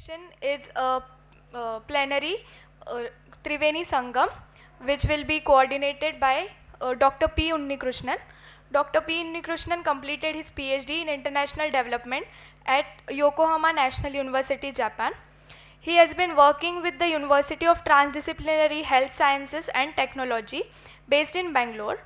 session is a plenary Triveni Sangam, which will be coordinated by Dr. P Unnikrishnan. Dr. P Unnikrishnan completed his PhD in International Development at Yokohama National University, Japan. He has been working with the University of Trans-Disciplinary Health Sciences and Technology based in Bangalore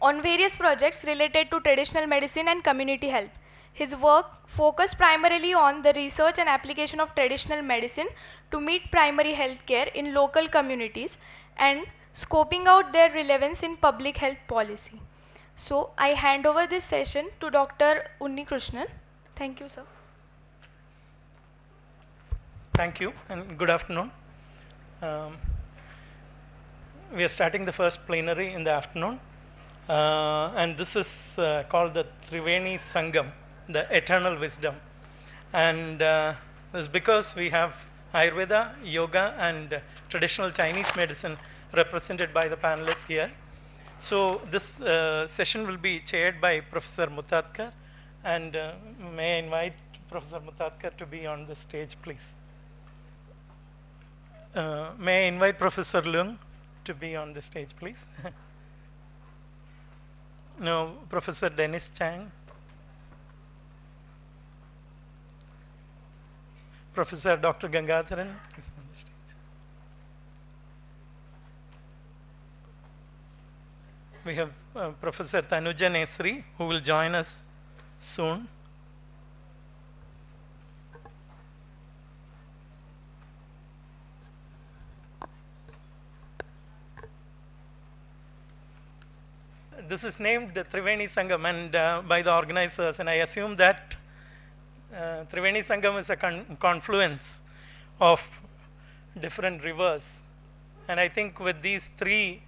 on various projects related to traditional medicine and community health. His work focused primarily on the research and application of traditional medicine to meet primary health care in local communities and scoping out their relevance in public health policy. So I hand over this session to Dr. Unnikrishnan. Thank you, sir. Thank you and good afternoon. We are starting the first plenary in the afternoon. And this is called the Triveni Sangam, the eternal wisdom. And this is because we have Ayurveda, yoga, and traditional Chinese medicine represented by the panelists here. So this session will be chaired by Professor Mutatkar. And may I invite Professor Mutatkar to be on the stage, please. May I invite Professor Leung to be on the stage, please. No, Professor Dennis Chang. Professor Dr. Gangadharan is on the stage. We have Professor Tanuja Nesari, who will join us soon. This is named Triveni Sangam and by the organizers, and I assume that Triveni Sangam is a confluence of different rivers. And I think with these three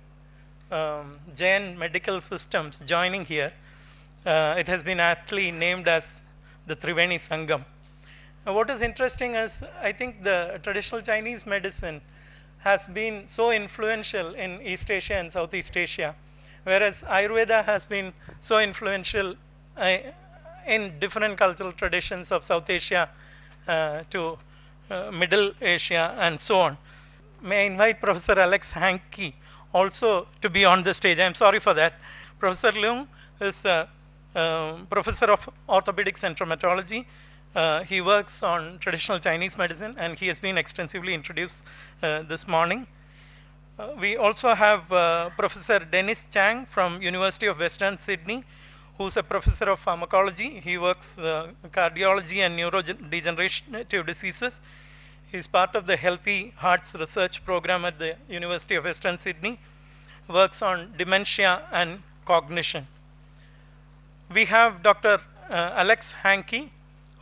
Jain medical systems joining here, it has been aptly named as the Triveni Sangam. What is interesting is, I think the traditional Chinese medicine has been so influential in East Asia and Southeast Asia, whereas Ayurveda has been so influential in different cultural traditions of South Asia to Middle Asia and so on. May I invite Professor Alex Hankey also to be on the stage. I'm sorry for that. Professor Leung is a professor of orthopedics and traumatology. He works on traditional Chinese medicine and he has been extensively introduced this morning. We also have Professor Dennis Chang from University of Western Sydney, who's a professor of pharmacology. He works cardiology and neurodegenerative diseases. He's part of the Healthy Hearts Research Program at the University of Western Sydney, works on dementia and cognition. We have Dr. Alex Hankey,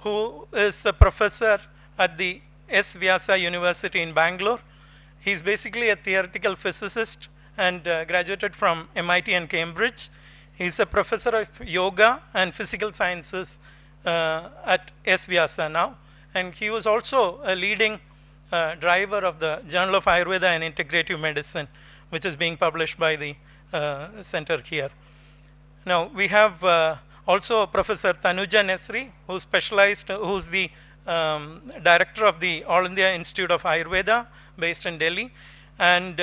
who is a professor at the S. Vyasa University in Bangalore. He's basically a theoretical physicist and graduated from MIT and Cambridge. He's a professor of yoga and physical sciences at S. Vyasa now. And he was also a leading driver of the Journal of Ayurveda and Integrative Medicine, which is being published by the center here. Now, we have also Professor Tanuja Nesari, who's the director of the All India Institute of Ayurveda, based in Delhi, and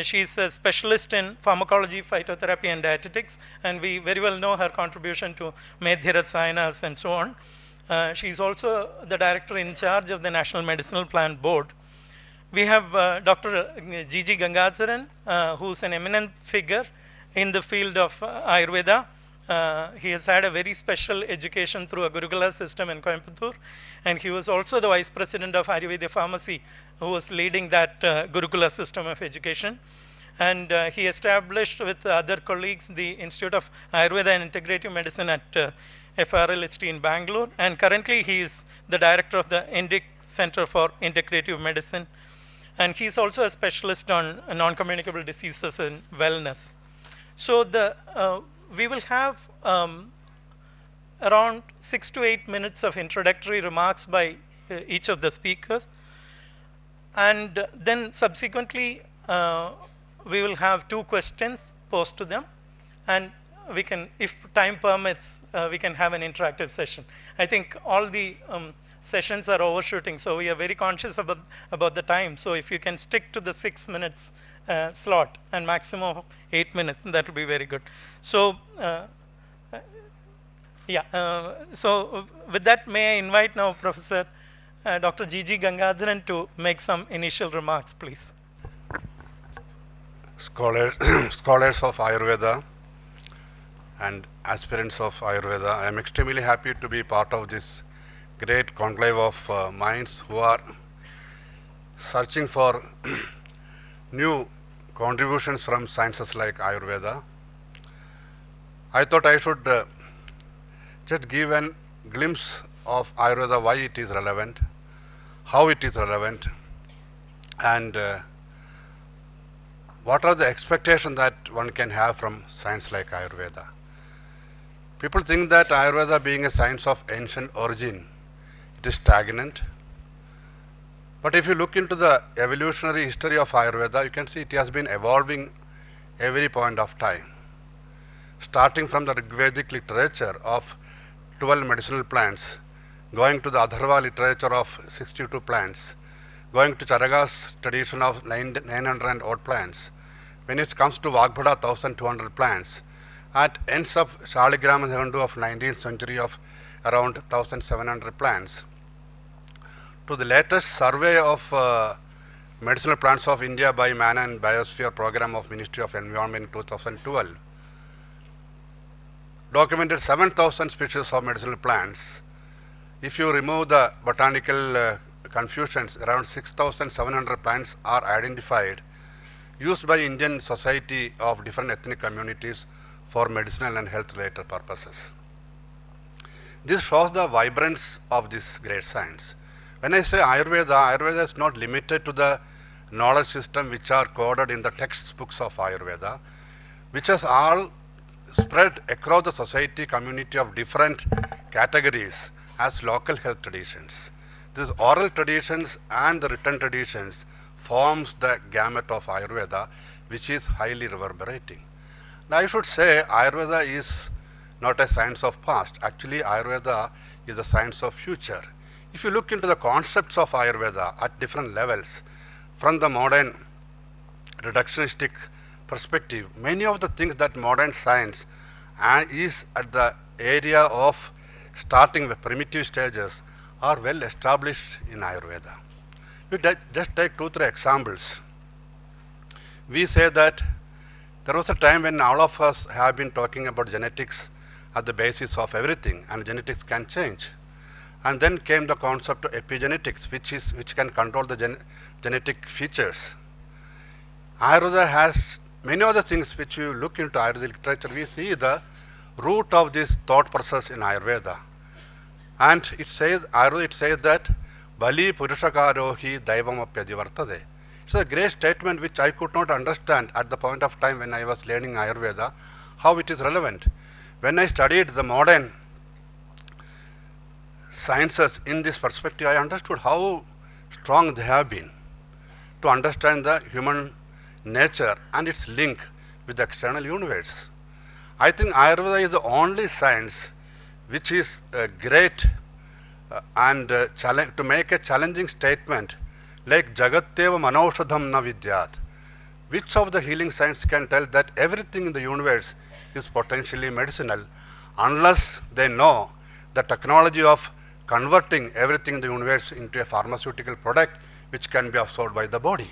she's a specialist in pharmacology, phytotherapy, and dietetics, and we very well know her contribution to Medhya Rasayanas and so on. She's also the director in charge of the National Medicinal Plan Board. We have Dr. G.G. Gangadharan, who's an eminent figure in the field of Ayurveda. He has had a very special education through a Gurukula system in Coimbatore, and he was also the vice president of Ayurveda Pharmacy, who was leading that Gurukula system of education. And he established with other colleagues the Institute of Ayurveda and Integrative Medicine at FRLHT in Bangalore, and currently he is the director of the Indic Center for Integrative Medicine, and he is also a specialist on non-communicable diseases and wellness. So we will have around 6 to 8 minutes of introductory remarks by each of the speakers, and then subsequently we will have 2 questions posed to them, and we can, if time permits, we can have an interactive session. I think all the sessions are overshooting, so we are very conscious about the time. So if you can stick to the 6 minutes slot and maximum of 8 minutes, that will be very good. So so with that, may I invite now Professor Dr. G.G. Gangadharan to make some initial remarks, please. Scholars of Ayurveda and aspirants of Ayurveda, I am extremely happy to be part of this great conclave of minds who are searching for new contributions from sciences like Ayurveda. I thought I should just give a glimpse of Ayurveda, why it is relevant, how it is relevant, and what are the expectations that one can have from science like Ayurveda. People think that Ayurveda, being a science of ancient origin, it is stagnant. But if you look into the evolutionary history of Ayurveda, you can see it has been evolving every point of time. Starting from the Rigvedic literature of 12 medicinal plants, going to the Atharva literature of 62 plants, going to Charaga's tradition of 900 and odd plants. When it comes to Vagbhada, 1200 plants, at ends of Shaligram and Hindu of 19th century of around 1700 plants, to the latest survey of medicinal plants of India by Man and Biosphere program of Ministry of Environment in 2012, documented 7,000 species of medicinal plants. If you remove the botanical confusions, around 6,700 plants are identified, used by Indian society of different ethnic communities for medicinal and health related purposes. This shows the vibrance of this great science. When I say Ayurveda, Ayurveda is not limited to the knowledge system which are coded in the textbooks of Ayurveda, which has all spread across the society community of different categories as local health traditions. These oral traditions and the written traditions forms the gamut of Ayurveda, which is highly reverberating. Now I should say Ayurveda is not a science of past. Actually, Ayurveda is a science of future. If you look into the concepts of Ayurveda at different levels, from the modern reductionistic perspective, many of the things that modern science is at the area of starting with primitive stages are well established in Ayurveda. We just take 2-3 examples. We say that there was a time when all of us have been talking about genetics at the basis of everything, and genetics can change. And then came the concept of epigenetics, which can control the genetic features. Ayurveda has many other things which you look into Ayurvedic literature, we see the root of this thought process in Ayurveda. And it says, Ayurveda, it says that Bali Purushakarohi Daivamapyadivartade. It's a great statement which I could not understand at the point of time when I was learning Ayurveda, how it is relevant. When I studied the modern sciences in this perspective, I understood how strong they have been to understand the human nature and its link with the external universe. I think Ayurveda is the only science which is great to make a challenging statement like Jagatteva Manaushadham na vidyat. Which of the healing science can tell that everything in the universe is potentially medicinal unless they know the technology of converting everything in the universe into a pharmaceutical product which can be absorbed by the body.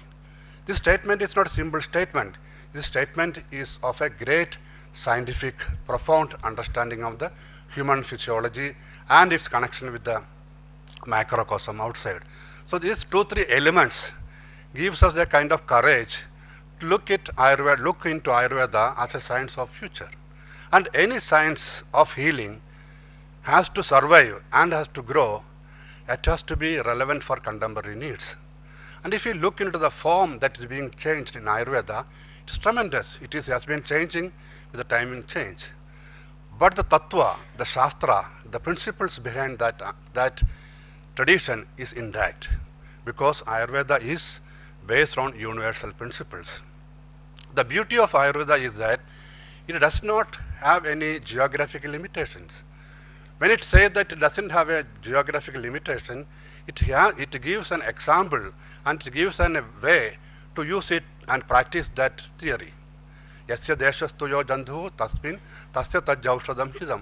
This statement is not a simple statement. This statement is of a great scientific, profound understanding of the human physiology and its connection with the macrocosm outside. So these 2-3 elements gives us a kind of courage to look into Ayurveda as a science of future. And any science of healing has to survive and has to grow. It has to be relevant for contemporary needs. And if you look into the form that is being changed in Ayurveda, it's tremendous. Has been changing with the timing change. But the tattva, the shastra, the principles behind that tradition is intact, because Ayurveda is based on universal principles. The beauty of Ayurveda is that it does not have any geographical limitations. When it says that it doesn't have a geographical limitation, it gives an example and it gives a way to use it and practice that theory. Yasya deshastu yo jandhu tasmin tasya tajjaushadam hidam.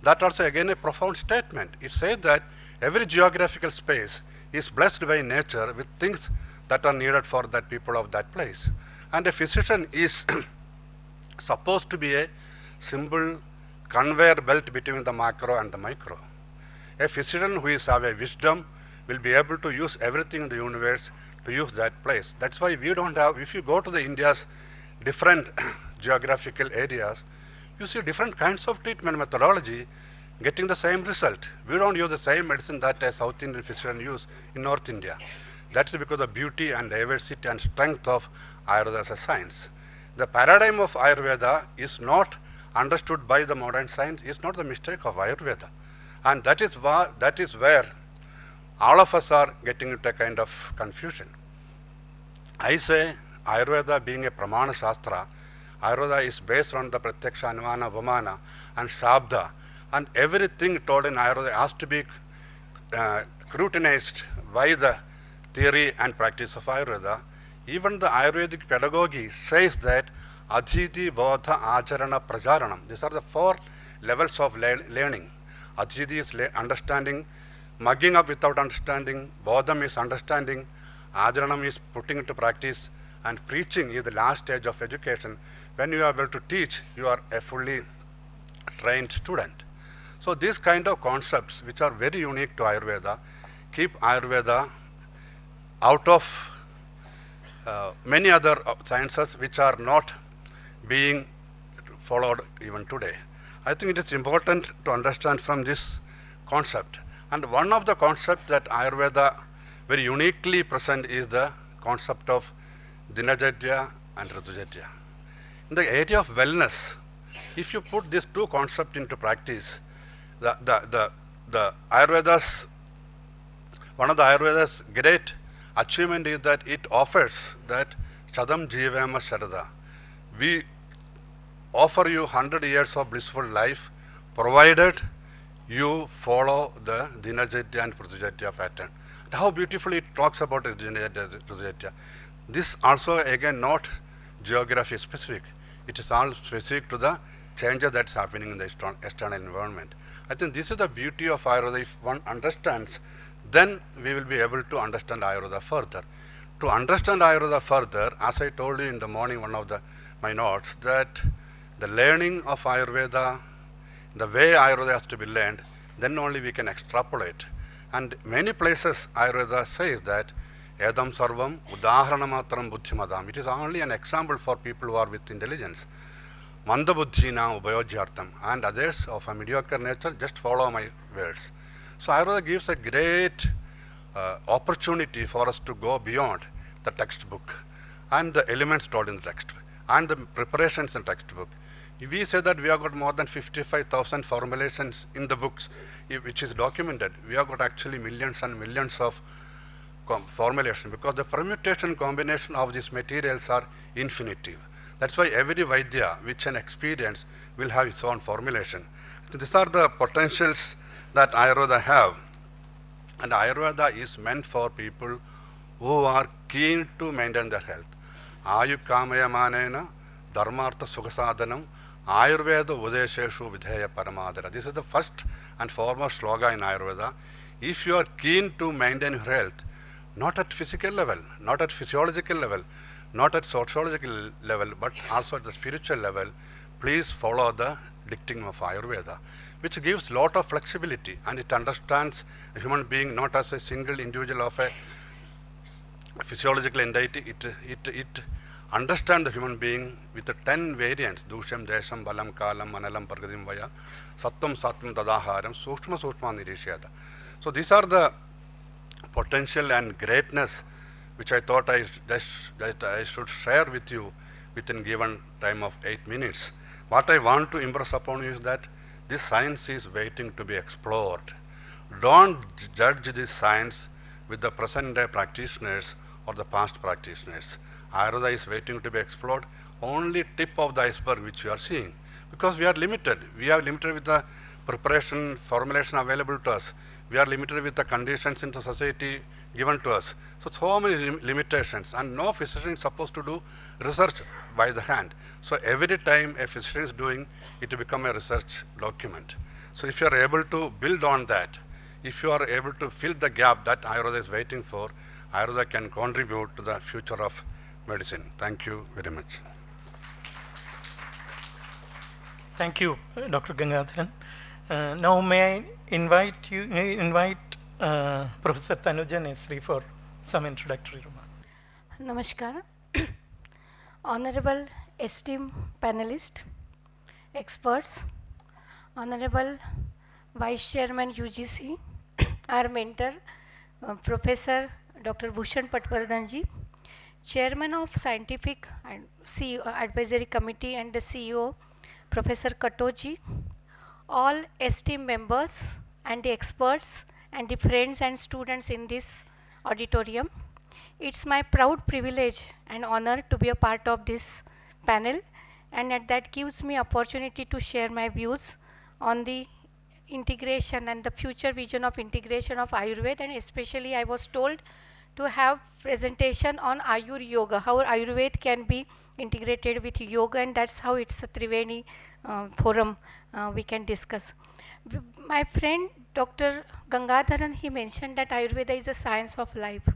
That also again a profound statement. It says that every geographical space is blessed by nature with things that are needed for that people of that place. And a physician is supposed to be a simple conveyor belt between the macro and the micro. A physician who is have a wisdom will be able to use everything in the universe to use that place. That's why we don't have, if you go to the India's different geographical areas, you see different kinds of treatment methodology getting the same result. We don't use the same medicine that a South Indian physician use in North India. That's because of the beauty and diversity and strength of Ayurveda as a science. The paradigm of Ayurveda is not understood by the modern science, is not the mistake of Ayurveda. And that is where all of us are getting into a kind of confusion. I say Ayurveda being a Pramana Shastra, Ayurveda is based on the Pratyaksha, Anumana, Vamana and Shabda, and everything told in Ayurveda has to be scrutinized by the theory and practice of Ayurveda. Even the Ayurvedic pedagogy says that Adhiti, Bodha, Acharana, Prajaranam. These are the 4 levels of learning. Adhiti is understanding, mugging up without understanding, Bodham is understanding, Acharanam is putting into practice, and preaching is the last stage of education. When you are able to teach, you are a fully trained student. So these kind of concepts, which are very unique to Ayurveda, keep Ayurveda out of many other sciences which are not being followed even today. I think it is important to understand from this concept. And one of the concepts that Ayurveda very uniquely present is the concept of Dinacharya and Ritujacharya. In the area of wellness, if you put these 2 concepts into practice, the Ayurveda's, one of the Ayurveda's great achievement is that it offers that Sadam Jivama Sharada. We offer you 100 years of blissful life, provided you follow the Dinacharya and Ritujacharya pattern. How beautifully it talks about Dinacharya and Ritujacharya. This also again not geography specific. It is all specific to the changes that's happening in the external environment. I think this is the beauty of Ayurveda. If one understands, then we will be able to understand Ayurveda further. To understand Ayurveda further, as I told you in the morning, one of my notes, that the learning of Ayurveda, the way Ayurveda has to be learned, then only we can extrapolate. And many places Ayurveda says that Edam Sarvam Udaharanamatram Buddhimadam. It is only an example for people who are with intelligence. Manda Buddhina Ubayojyartam, and others of a mediocre nature just follow my words. So Ayurveda gives a great opportunity for us to go beyond the textbook and the elements told in the textbook and the preparations in the textbook. We say that we have got more than 55,000 formulations in the books, which is documented. We have got actually millions and millions of formulation, because the permutation combination of these materials are infinitive. That's why every Vaidya, which an experience, will have its own formulation. So these are the potentials that Ayurveda have. And Ayurveda is meant for people who are keen to maintain their health. Ayu kamaya manena dharmartha sukhasadhanam Ayurveda udesheshu vidheya paramadara. This is the first and foremost slogan in Ayurveda. If you are keen to maintain your health, not at physical level, not at physiological level, not at sociological level, but also at the spiritual level, please follow the dictum of Ayurveda, which gives lot of flexibility, and it understands a human being not as a single individual of a physiological entity. It understands the human being with the 10 variants: Dusham, Desham, Balam, Kalam, Manalam, Pargadim, Vaya, Sattam, Sattam, Tadaharam, Sukshma, Sukshma, Nirishyada. So these are the potential and greatness which I thought I should share with you within given time of 8 minutes. What I want to impress upon you is that this science is waiting to be explored. Don't judge this science with the present day practitioners or the past practitioners. Ayurveda is waiting to be explored, only tip of the iceberg which we are seeing, because we are limited. We are limited with the preparation, formulation available to us. We are limited with the conditions in the society given to us. So many limitations, and no physician is supposed to do research by the hand. So every time a physician is doing, it will become a research document. So if you are able to build on that, if you are able to fill the gap that Ayurveda is waiting for, Ayurveda can contribute to the future of medicine. Thank you very much. Thank you, Dr. Gangadharan. Now may I invite Professor Tanuja Nesari for some introductory remarks. Namaskar. Honorable esteemed panelist, experts, Honorable Vice Chairman UGC, our mentor, Professor Dr. Bhushan Patwardhanji, Chairman of Scientific and CEO Advisory Committee and the CEO, Professor Katoji, all esteemed members and the experts and the friends and students in this auditorium. It's my proud privilege and honor to be a part of this panel, and that gives me opportunity to share my views on the integration and the future vision of integration of Ayurveda, and especially I was told to have presentation on Ayur Yoga, how Ayurveda can be integrated with yoga, and that's how it's a Triveni forum we can discuss. My friend Dr. Gangadharan, he mentioned that Ayurveda is a science of life.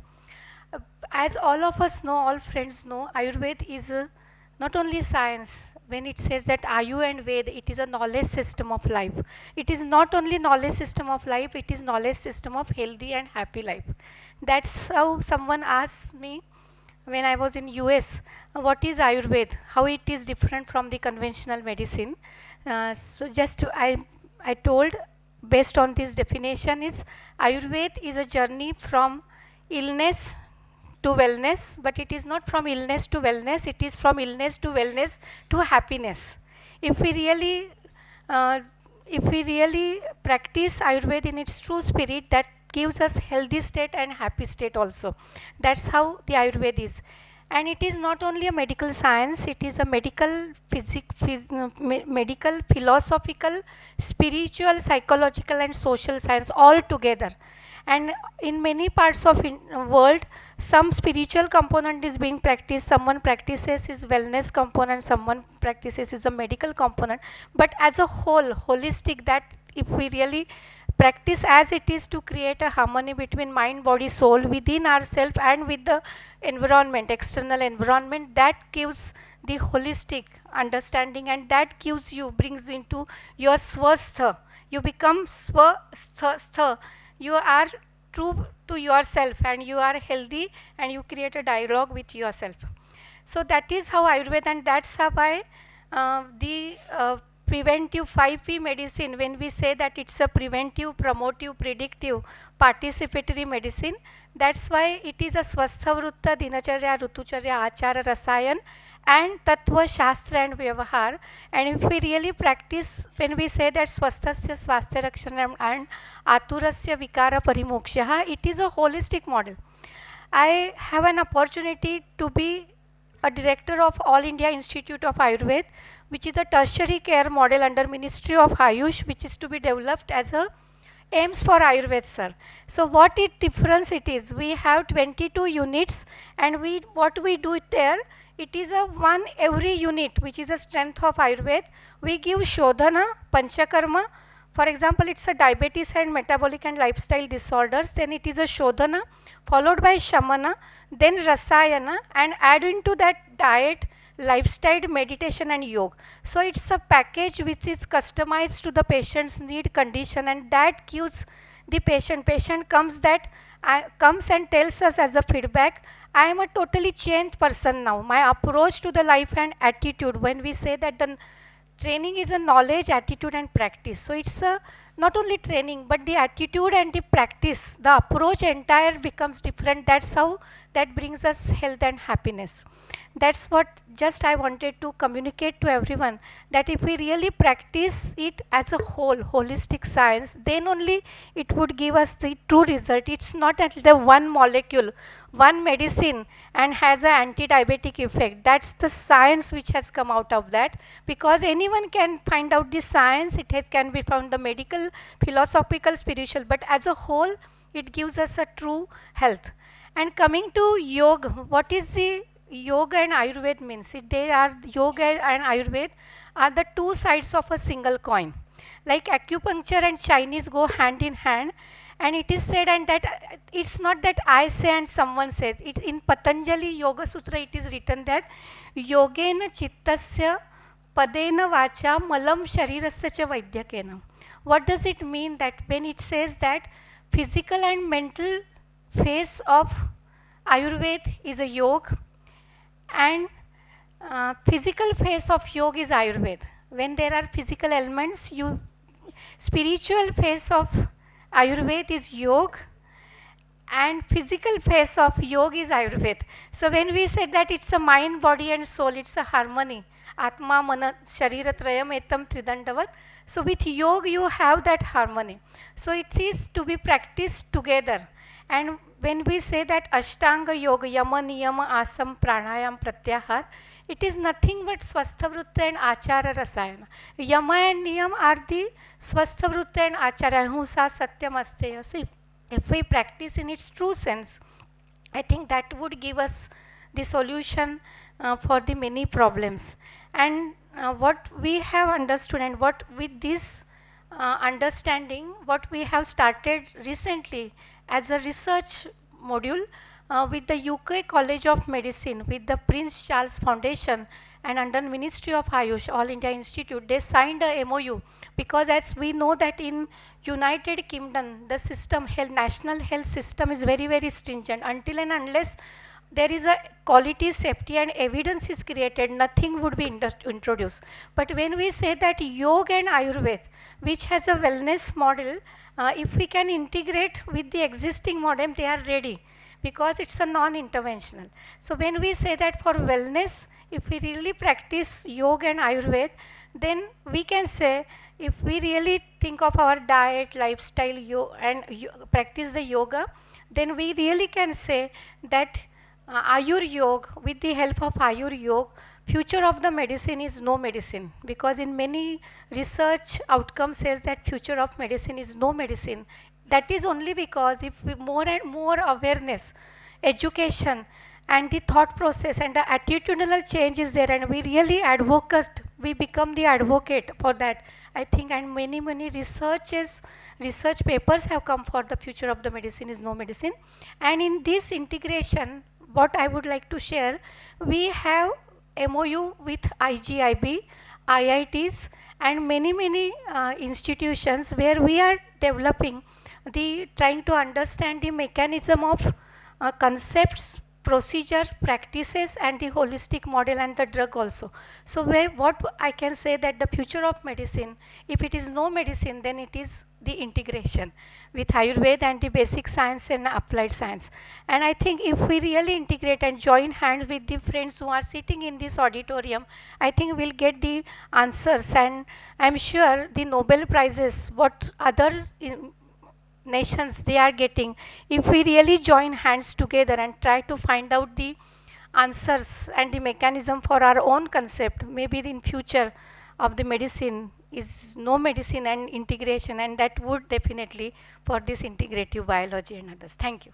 As all of us know, all friends know, Ayurveda is not only science. When it says that Ayu and Veda, it is a knowledge system of life. It is not only knowledge system of life, it is knowledge system of healthy and happy life. That's how someone asked me when I was in US, what is Ayurveda, how it is different from the conventional medicine. So just I told, based on this definition, is Ayurveda is a journey from illness to wellness, but it is not from illness to wellness, it is from illness to wellness to happiness. If we really practice Ayurveda in its true spirit, that gives us healthy state and happy state also. That's how the Ayurveda is. And it is not only a medical science, it is a medical, medical, philosophical, spiritual, psychological and social science all together. And in many parts of world, some spiritual component is being practiced, someone practices his wellness component, someone practices his a medical component. But as a whole, holistic, that if we really practice as it is to create a harmony between mind, body, soul, within ourselves and with the environment, external environment, that gives the holistic understanding, and that gives you, brings into your swastha. You become swastha. You are true to yourself and you are healthy and you create a dialogue with yourself. So that is how Ayurveda, and that's how the preventive 5P medicine, when we say that it's a preventive, promotive, predictive, participatory medicine, that's why it is a Swastha Vrutta, Dinacharya, Rutucharya, Achara, Rasayan, and Tattva, Shastra and Vyavahar. And if we really practice, when we say that Swasthasya Swasthya Rakshanam and Aturasya Vikara Parimokshaha, it is a holistic model. I have an opportunity to be a director of All India Institute of Ayurveda, which is a tertiary care model under Ministry of AYUSH, which is to be developed as a aims for Ayurveda, sir. So what difference it is? We have 22 units, and what we do there, it is a one every unit, which is a strength of Ayurveda. We give Shodhana, Panchakarma. For example, it's a diabetes and metabolic and lifestyle disorders, then it is a Shodhana, followed by Shamana, then Rasayana, and add into that diet, lifestyle, meditation and yoga. So it's a package which is customized to the patient's need, condition, and that gives the patient. Patient comes and tells us as a feedback, I am a totally changed person now. My approach to the life and attitude, when we say that the training is a knowledge, attitude and practice. So it's a not only training, but the attitude and the practice, the approach entire becomes different. That's how that brings us health and happiness. That's what just I wanted to communicate to everyone, that if we really practice it as a whole, holistic science, then only it would give us the true result. It's not at the one molecule, one medicine and has an anti-diabetic effect. That's the science which has come out of that, because anyone can find out the science, can be found the medical, philosophical, spiritual, but as a whole, it gives us a true health. And coming to yoga, what is the yoga and Ayurveda means? Yoga and Ayurveda are the two sides of a single coin. Like acupuncture and Chinese go hand in hand, and it is said, and that it's not that I say and someone says. It's in Patanjali Yoga Sutra. It is written that yogena chittasya padena vacha malam sharirasya cha vaidyakena. What does it mean that when it says that physical and mental phase of Ayurveda is a yoga, and physical phase of yoga is Ayurveda. When there are physical elements, spiritual phase of Ayurveda is yoga, and physical phase of yoga is Ayurveda. So when we said that it's a mind, body and soul, it's a harmony. Atma, Mana, Sharira, Trayam, Etam, Tridandavat. So with yoga you have that harmony. So it is to be practiced together. And when we say that Ashtanga Yoga, Yama, Niyama, Asam, Pranayam, Pratyahar, it is nothing but Swasthavritta and Achara Rasayana. Yama and Niyam are the Swasthavritta and Achara, Ahimsa, Satyam, Asteya. So if we practice in its true sense, I think that would give us the solution for the many problems. And what we have understood, and what with this understanding, what we have started recently as a research module with the UK College of Medicine, with the Prince Charles Foundation, and under Ministry of AYUSH, All India Institute, they signed a MOU, because as we know that in United Kingdom, the system, national health system is very, very stringent. Until and unless there is a quality, safety and evidence is created, nothing would be introduced. But when we say that yoga and Ayurveda, which has a wellness model, if we can integrate with the existing model, they are ready, because it's a non-interventional. So when we say that for wellness, if we really practice yoga and Ayurveda, then we can say, if we really think of our diet, lifestyle, and practice the yoga, then we really can say that Ayur Yoga, with the help of Ayur Yoga, future of the medicine is no medicine, because in many research outcomes says that future of medicine is no medicine. That is only because if we more and more awareness, education and the thought process and the attitudinal change is there, and we really advocate, we become the advocate for that, I think, and many research papers have come for the future of the medicine is no medicine. And in this integration, what I would like to share, we have MOU with IGIB, IITs and many institutions, where we are developing trying to understand the mechanism of concepts, procedure, practices and the holistic model and the drug also. So what I can say, that the future of medicine, if it is no medicine, then it is the integration with Ayurveda and the basic science and applied science. And I think if we really integrate and join hands with the friends who are sitting in this auditorium, I think we'll get the answers. And I'm sure the Nobel Prizes, what other nations they are getting, if we really join hands together and try to find out the answers and the mechanism for our own concept, maybe in future of the medicine is no medicine and integration, and that would definitely for this integrative biology and others. Thank you.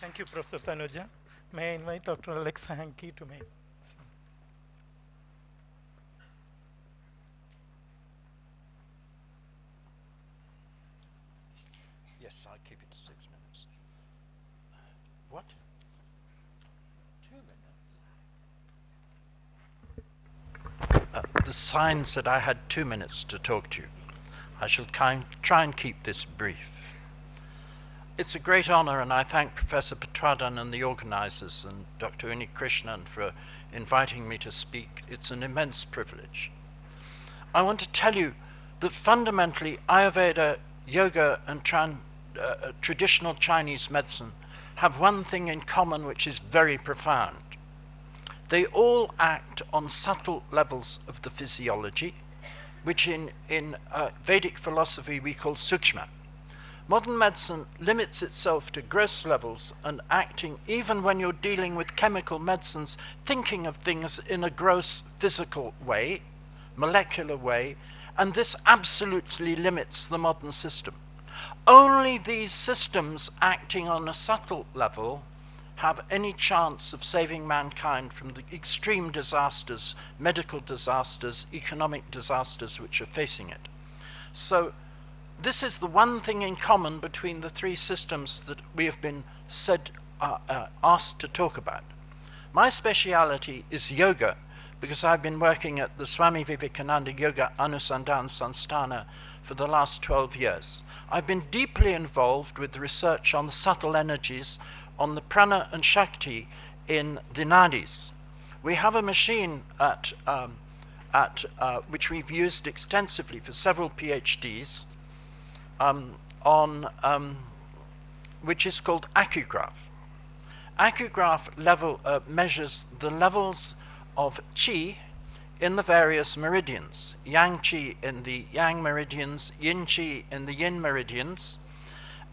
Thank you, Professor Tanuja. May I invite Dr. Alex Hankey to make some. Yes, I'll keep it to 6 minutes. What? 2 minutes? The sign said I had 2 minutes to talk to you. I shall try and keep this brief. It's a great honor, and I thank Professor Petradhan and the organizers and Dr. Unnikrishnan for inviting me to speak. It's an immense privilege. I want to tell you that fundamentally Ayurveda, yoga and traditional Chinese medicine have one thing in common which is very profound. They all act on subtle levels of the physiology, which in Vedic philosophy we call sukshma. Modern medicine limits itself to gross levels and acting, even when you're dealing with chemical medicines, thinking of things in a gross physical way, molecular way, and this absolutely limits the modern system. Only these systems acting on a subtle level have any chance of saving mankind from the extreme disasters, medical disasters, economic disasters which are facing it. So this is the one thing in common between the three systems that we have been asked to talk about. My speciality is yoga, because I've been working at the Swami Vivekananda Yoga Anusandhan Sanstana for the last 12 years. I've been deeply involved with research on the subtle energies, on the prana and shakti in the nadis. We have a machine which we've used extensively for several PhDs, which is called accugraph. Accugraph measures the levels of qi in the various meridians. Yang qi in the yang meridians, yin qi in the yin meridians,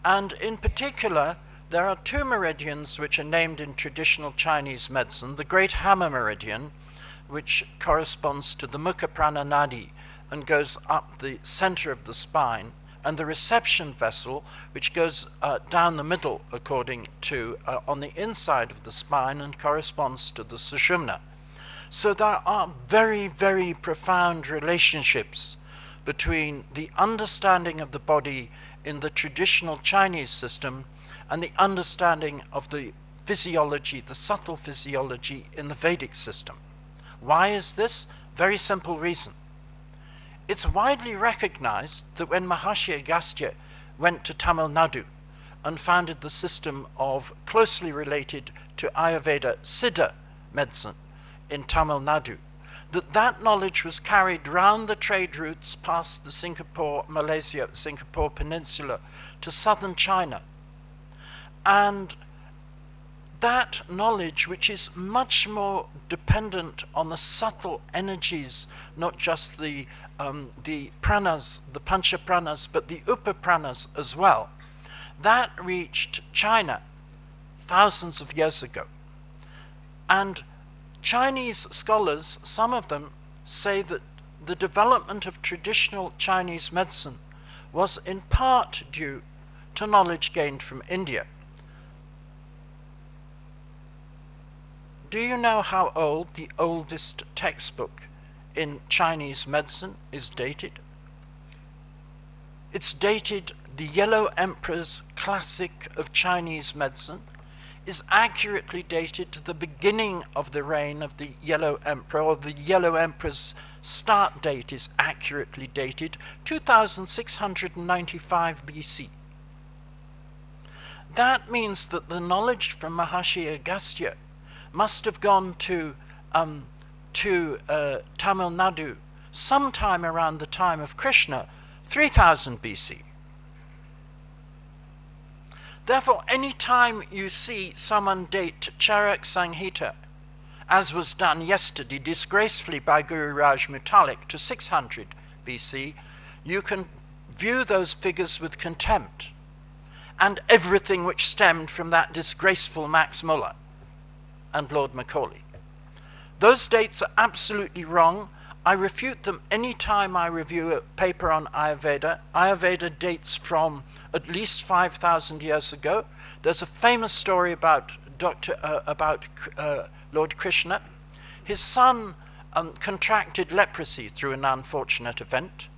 and in particular there are two meridians which are named in traditional Chinese medicine: the Great Hammer Meridian, which corresponds to the Mukha Prana Nadi and goes up the center of the spine, and the reception vessel, which goes down the middle according to on the inside of the spine and corresponds to the Sushumna. So there are very, very profound relationships between the understanding of the body in the traditional Chinese system and the understanding of the physiology, the subtle physiology in the Vedic system. Why is this? Very simple reason. It's widely recognized that when Maharishi Agastya went to Tamil Nadu and founded the system of closely related to Ayurveda Siddha medicine in Tamil Nadu, that knowledge was carried round the trade routes past the Singapore Peninsula to southern China. And that knowledge, which is much more dependent on the subtle energies, not just the pranas, the pancha pranas, but the upa pranas as well, that reached China thousands of years ago. And Chinese scholars, some of them, say that the development of traditional Chinese medicine was in part due to knowledge gained from India. Do you know how old the oldest textbook in Chinese medicine is dated? It's dated, the Yellow Emperor's Classic of Chinese Medicine is accurately dated to the beginning of the reign of the Yellow Emperor, or the Yellow Emperor's start date is accurately dated 2695 BC. That means that the knowledge from Maharishi Agastya must have gone to Tamil Nadu sometime around the time of Krishna, 3000 BC. Therefore, any time you see someone date Charak Samhita, as was done yesterday disgracefully by Guru Raj Mutalik to 600 BC, you can view those figures with contempt and everything which stemmed from that disgraceful Max Muller and Lord Macaulay. Those dates are absolutely wrong. I refute them any time I review a paper on Ayurveda. Ayurveda dates from at least 5,000 years ago. There's a famous story about Lord Krishna. His son contracted leprosy through an unfortunate event,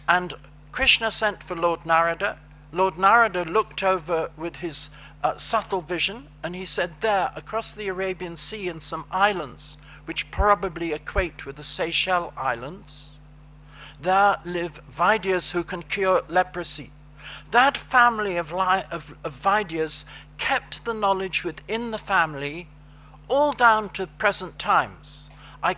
and Krishna sent for Lord Narada. Lord Narada looked over with his subtle vision, and he said, there, across the Arabian Sea in some islands, which probably equate with the Seychelles Islands, there live Vaidyas who can cure leprosy. That family of Vaidyas kept the knowledge within the family all down to present times. I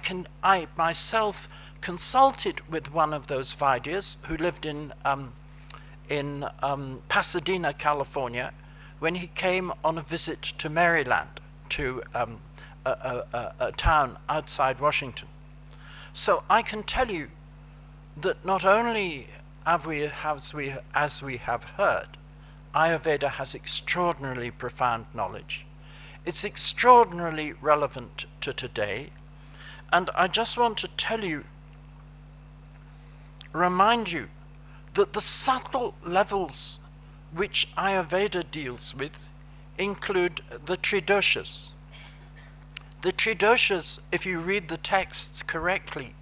myself consulted with one of those Vaidyas who lived in Pasadena, California, when he came on a visit to Maryland, to a town outside Washington. So I can tell you that not only as we have heard, Ayurveda has extraordinarily profound knowledge. It's extraordinarily relevant to today. And I just want to tell you, remind you, that the subtle levels which Ayurveda deals with include the tridoshas. The tridoshas, if you read the texts correctly,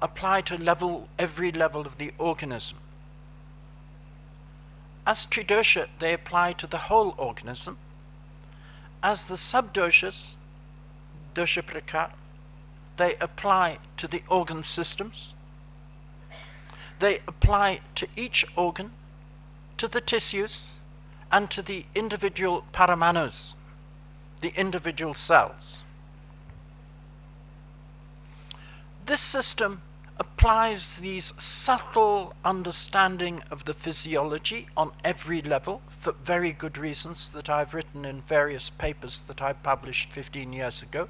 apply to every level of the organism. As tridosha, they apply to the whole organism. As the subdoshas, dosha prakar, they apply to the organ systems. They apply to each organ, to the tissues, and to the individual paramanus, the individual cells. This system applies these subtle understanding of the physiology on every level for very good reasons that I've written in various papers that I published 15 years ago.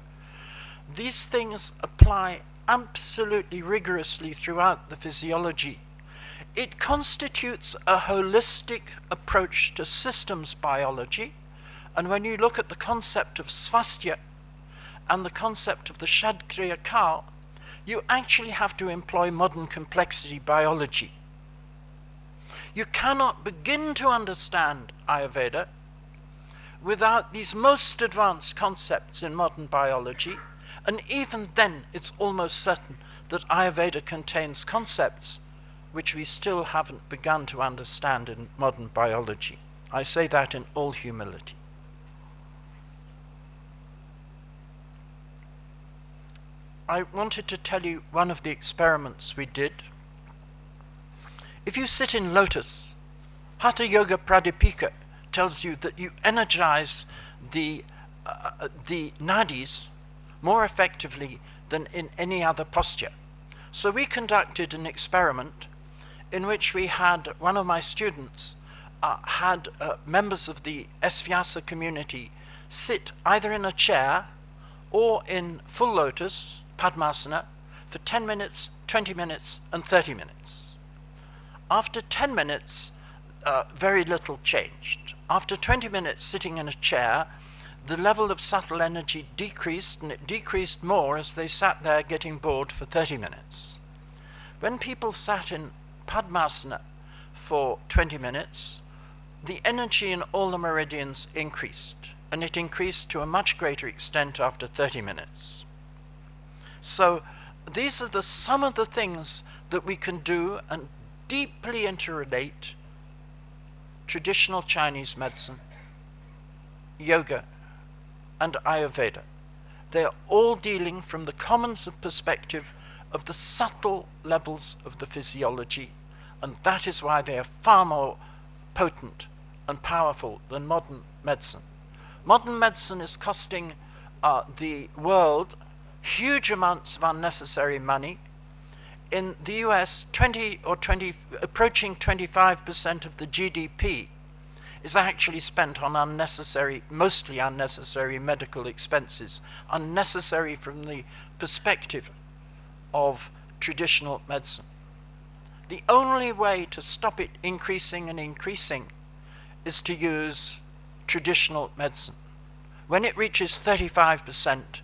These things apply absolutely rigorously throughout the physiology. It constitutes a holistic approach to systems biology, and when you look at the concept of svasthya and the concept of the Shadkriya Kal, you actually have to employ modern complexity biology. You cannot begin to understand Ayurveda without these most advanced concepts in modern biology, and even then it's almost certain that Ayurveda contains concepts which we still haven't begun to understand in modern biology. I say that in all humility. I wanted to tell you one of the experiments we did. If you sit in lotus, Hatha Yoga Pradipika tells you that you energize the nadis more effectively than in any other posture. So we conducted an experiment in which we had one of my students had members of the Svyasa community sit either in a chair or in full lotus, Padmasana, for 10 minutes, 20 minutes, and 30 minutes. After 10 minutes, very little changed. After 20 minutes sitting in a chair, the level of subtle energy decreased, and it decreased more as they sat there getting bored for 30 minutes. When people sat in Padmasana for 20 minutes, the energy in all the meridians increased, and it increased to a much greater extent after 30 minutes. So these are some of the things that we can do and deeply interrelate traditional Chinese medicine, yoga, and Ayurveda. They are all dealing from the common perspective of the subtle levels of the physiology, and that is why they are far more potent and powerful than modern medicine. Modern medicine is costing the world huge amounts of unnecessary money. In the US, approaching 25% of the GDP is actually spent on mostly unnecessary medical expenses, unnecessary from the perspective of traditional medicine. The only way to stop it increasing and increasing is to use traditional medicine. When it reaches 35%,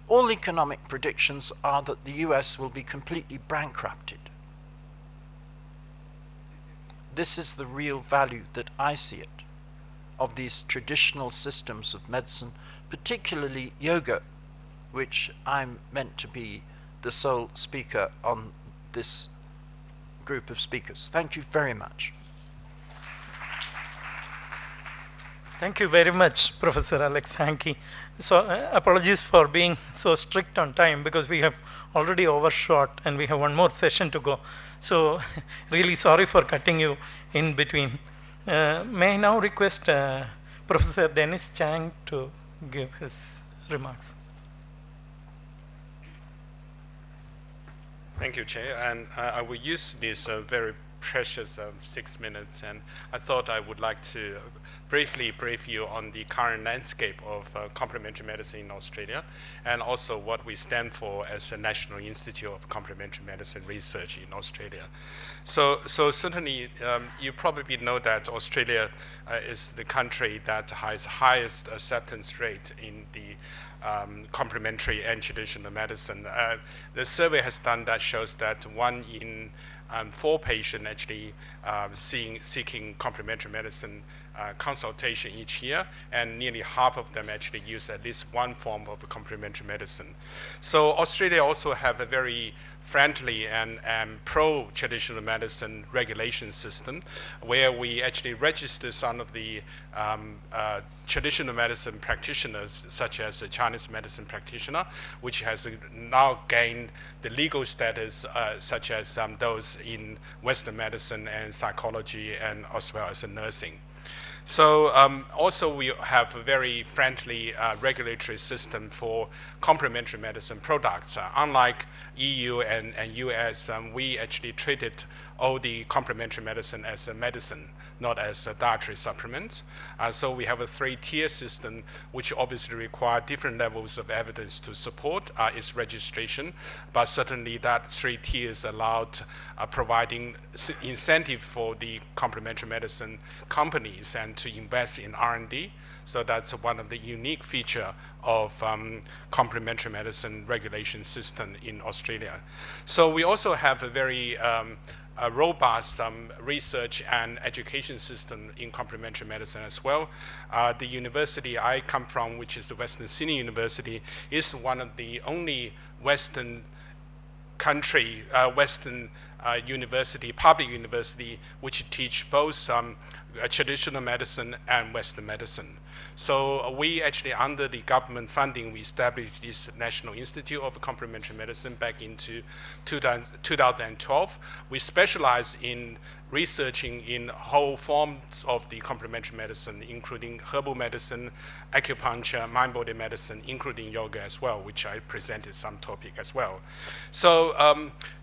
all economic predictions are that the US will be completely bankrupted. This is the real value that I see it of these traditional systems of medicine, particularly yoga, which I'm meant to be the sole speaker on this group of speakers. Thank you very much. Thank you very much, Professor Alex Hankey. So apologies for being so strict on time, because we have already overshot and we have one more session to go. So really sorry for cutting you in between. May I now request Professor Dennis Chang to give his remarks. Thank you, Chair. And I will use this very precious 6 minutes, and I thought I would like to briefly brief you on the current landscape of complementary medicine in Australia, and also what we stand for as a National Institute of Complementary Medicine Research in Australia. So certainly you probably know that Australia is the country that has highest acceptance rate in the complementary and traditional medicine. The survey has done that shows that 1 in 4 patients actually seeking complementary medicine consultation each year, and nearly half of them actually use at least one form of complementary medicine. So Australia also have a very friendly and pro-traditional medicine regulation system, where we actually register some of the traditional medicine practitioners, such as a Chinese medicine practitioner, which has now gained the legal status such as those in Western medicine and psychology, and as well as nursing. So also we have a very friendly regulatory system for complementary medicine products. Unlike EU and US, we actually treated all the complementary medicine as a medicine, not as a dietary supplement. So we have a 3-tier system, which obviously require different levels of evidence to support its registration, but certainly that 3 tiers allowed providing incentive for the complementary medicine companies and to invest in R&D. So that's one of the unique feature of complementary medicine regulation system in Australia. So we also have a very a robust research and education system in complementary medicine as well. The university I come from, which is the Western Sydney University, is one of the only Western country, Western university, public university, which teach both traditional medicine and Western medicine. So we actually, under the government funding, we established this National Institute of Complementary Medicine back into 2012. We specialize in researching in whole forms of the complementary medicine, including herbal medicine, acupuncture, mind-body medicine, including yoga as well, which I presented some topic as well. So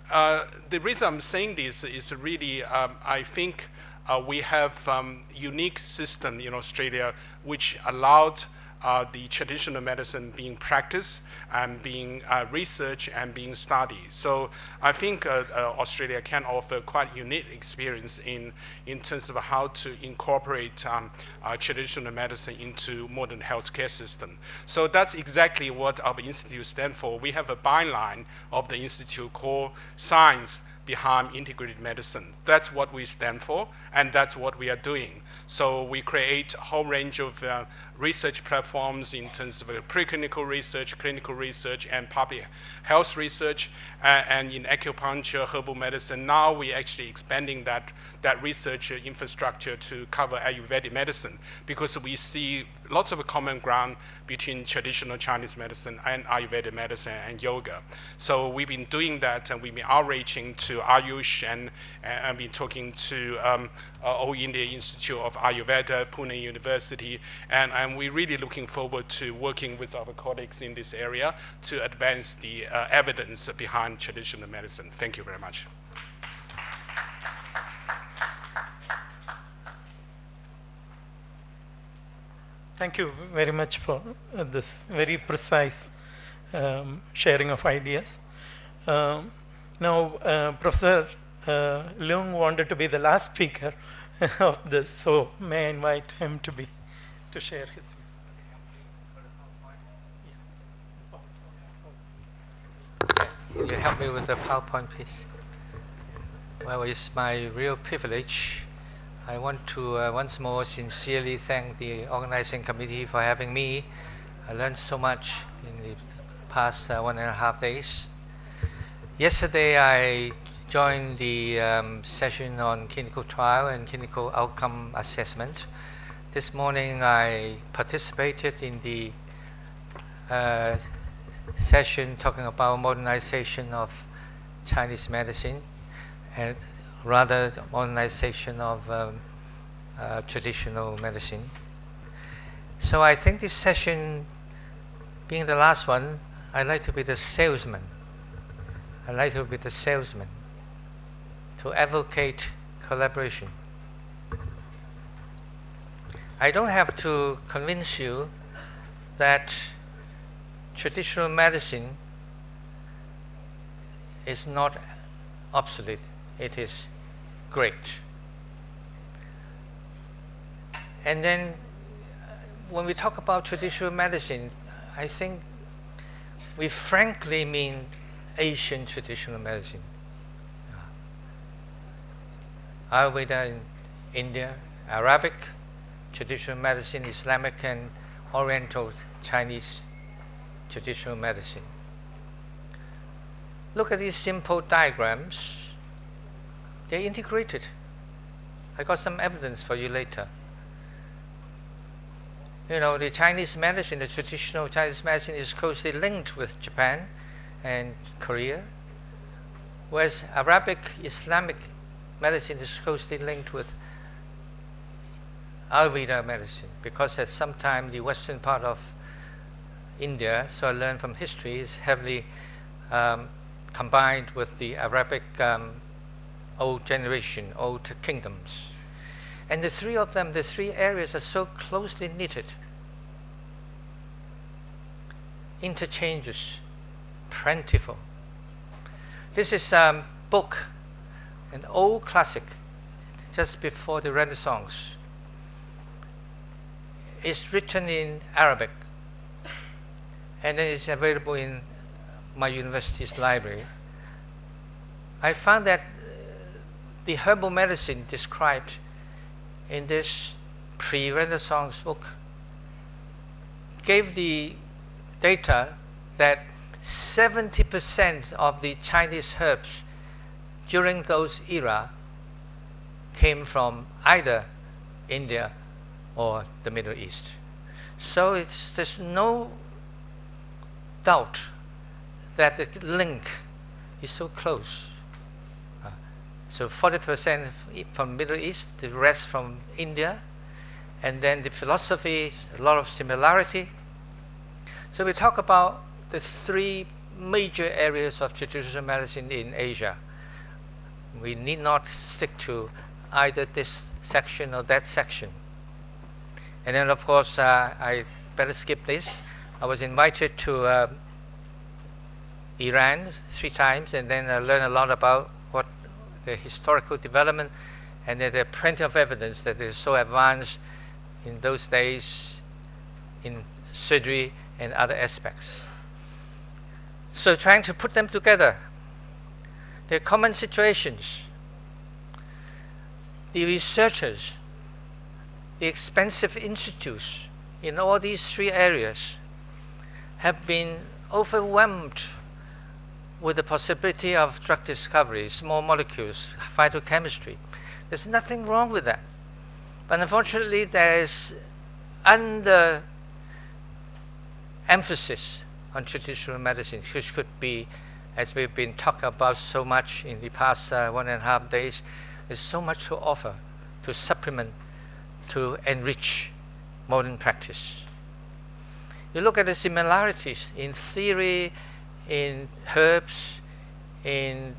the reason I'm saying this is really, I think we have unique system in Australia which allowed the traditional medicine being practiced and being researched and being studied. So I think Australia can offer quite unique experience in terms of how to incorporate traditional medicine into modern healthcare system. So that's exactly what our institute stands for. We have a byline of the institute called Science Behind Integrated Medicine. That's what we stand for, and that's what we are doing. So we create a whole range of research platforms in terms of preclinical research, clinical research, and public health research, and in acupuncture, herbal medicine. Now we're actually expanding that research infrastructure to cover Ayurvedic medicine, because we see lots of common ground between traditional Chinese medicine and Ayurvedic medicine and yoga. So we've been doing that, and we've been outreaching to AYUSH, and I've been talking to All India Institute of Ayurveda, Pune University, and we're really looking forward to working with our colleagues in this area to advance the evidence behind traditional medicine. Thank you very much. Thank you very much for this very precise sharing of ideas. Now, Professor Leung wanted to be the last speaker of this, so may I invite him to share his views. Will you help me with the PowerPoint, please? Well, it's my real privilege. I want to once more sincerely thank the organizing committee for having me. I learned so much in the past 1.5 days. Yesterday, I joined the session on clinical trial and clinical outcome assessment. This morning, I participated in the session talking about modernization of Chinese medicine, and rather modernization of traditional medicine. So I think this session, being the last one, I'd like to be the salesman. I'd like to be the salesman to advocate collaboration. I don't have to convince you that traditional medicine is not obsolete. It is great. And then when we talk about traditional medicine, I think we frankly mean Asian traditional medicine. Ayurveda in India, Arabic traditional medicine, Islamic and Oriental Chinese traditional medicine. Look at these simple diagrams. They're integrated. I got some evidence for you later. You know, the Chinese medicine, the traditional Chinese medicine is closely linked with Japan and Korea, whereas Arabic Islamic medicine is closely linked with Ayurveda medicine, because at some time the western part of India, so I learned from history, is heavily combined with the Arabic old generation, old kingdoms. And the three of them, the three areas are so closely knitted. Interchanges, plentiful. This is a book, an old classic, just before the Renaissance. It's written in Arabic, and then it's available in my university's library. I found that the herbal medicine described in this pre-Renaissance book gave the data that 70% of the Chinese herbs during those era came from either India or the Middle East. So there's no doubt that the link is so close. So 40% from Middle East, the rest from India, and then the philosophy, a lot of similarity. So we talk about the three major areas of traditional medicine in Asia. We need not stick to either this section or that section. And then of course, I better skip this. I was invited to Iran 3 times, and then I learned a lot about what the historical development, and there are plenty of evidence that it is so advanced in those days in surgery and other aspects. So trying to put them together, there are common situations. The researchers, the expensive institutes in all these 3 areas have been overwhelmed with the possibility of drug discovery, small molecules, phytochemistry. There's nothing wrong with that. But unfortunately, there is emphasis on traditional medicine, which could be, as we've been talking about so much in the past 1.5 days, there's so much to offer, to supplement, to enrich modern practice. You look at the similarities in theory, in herbs, in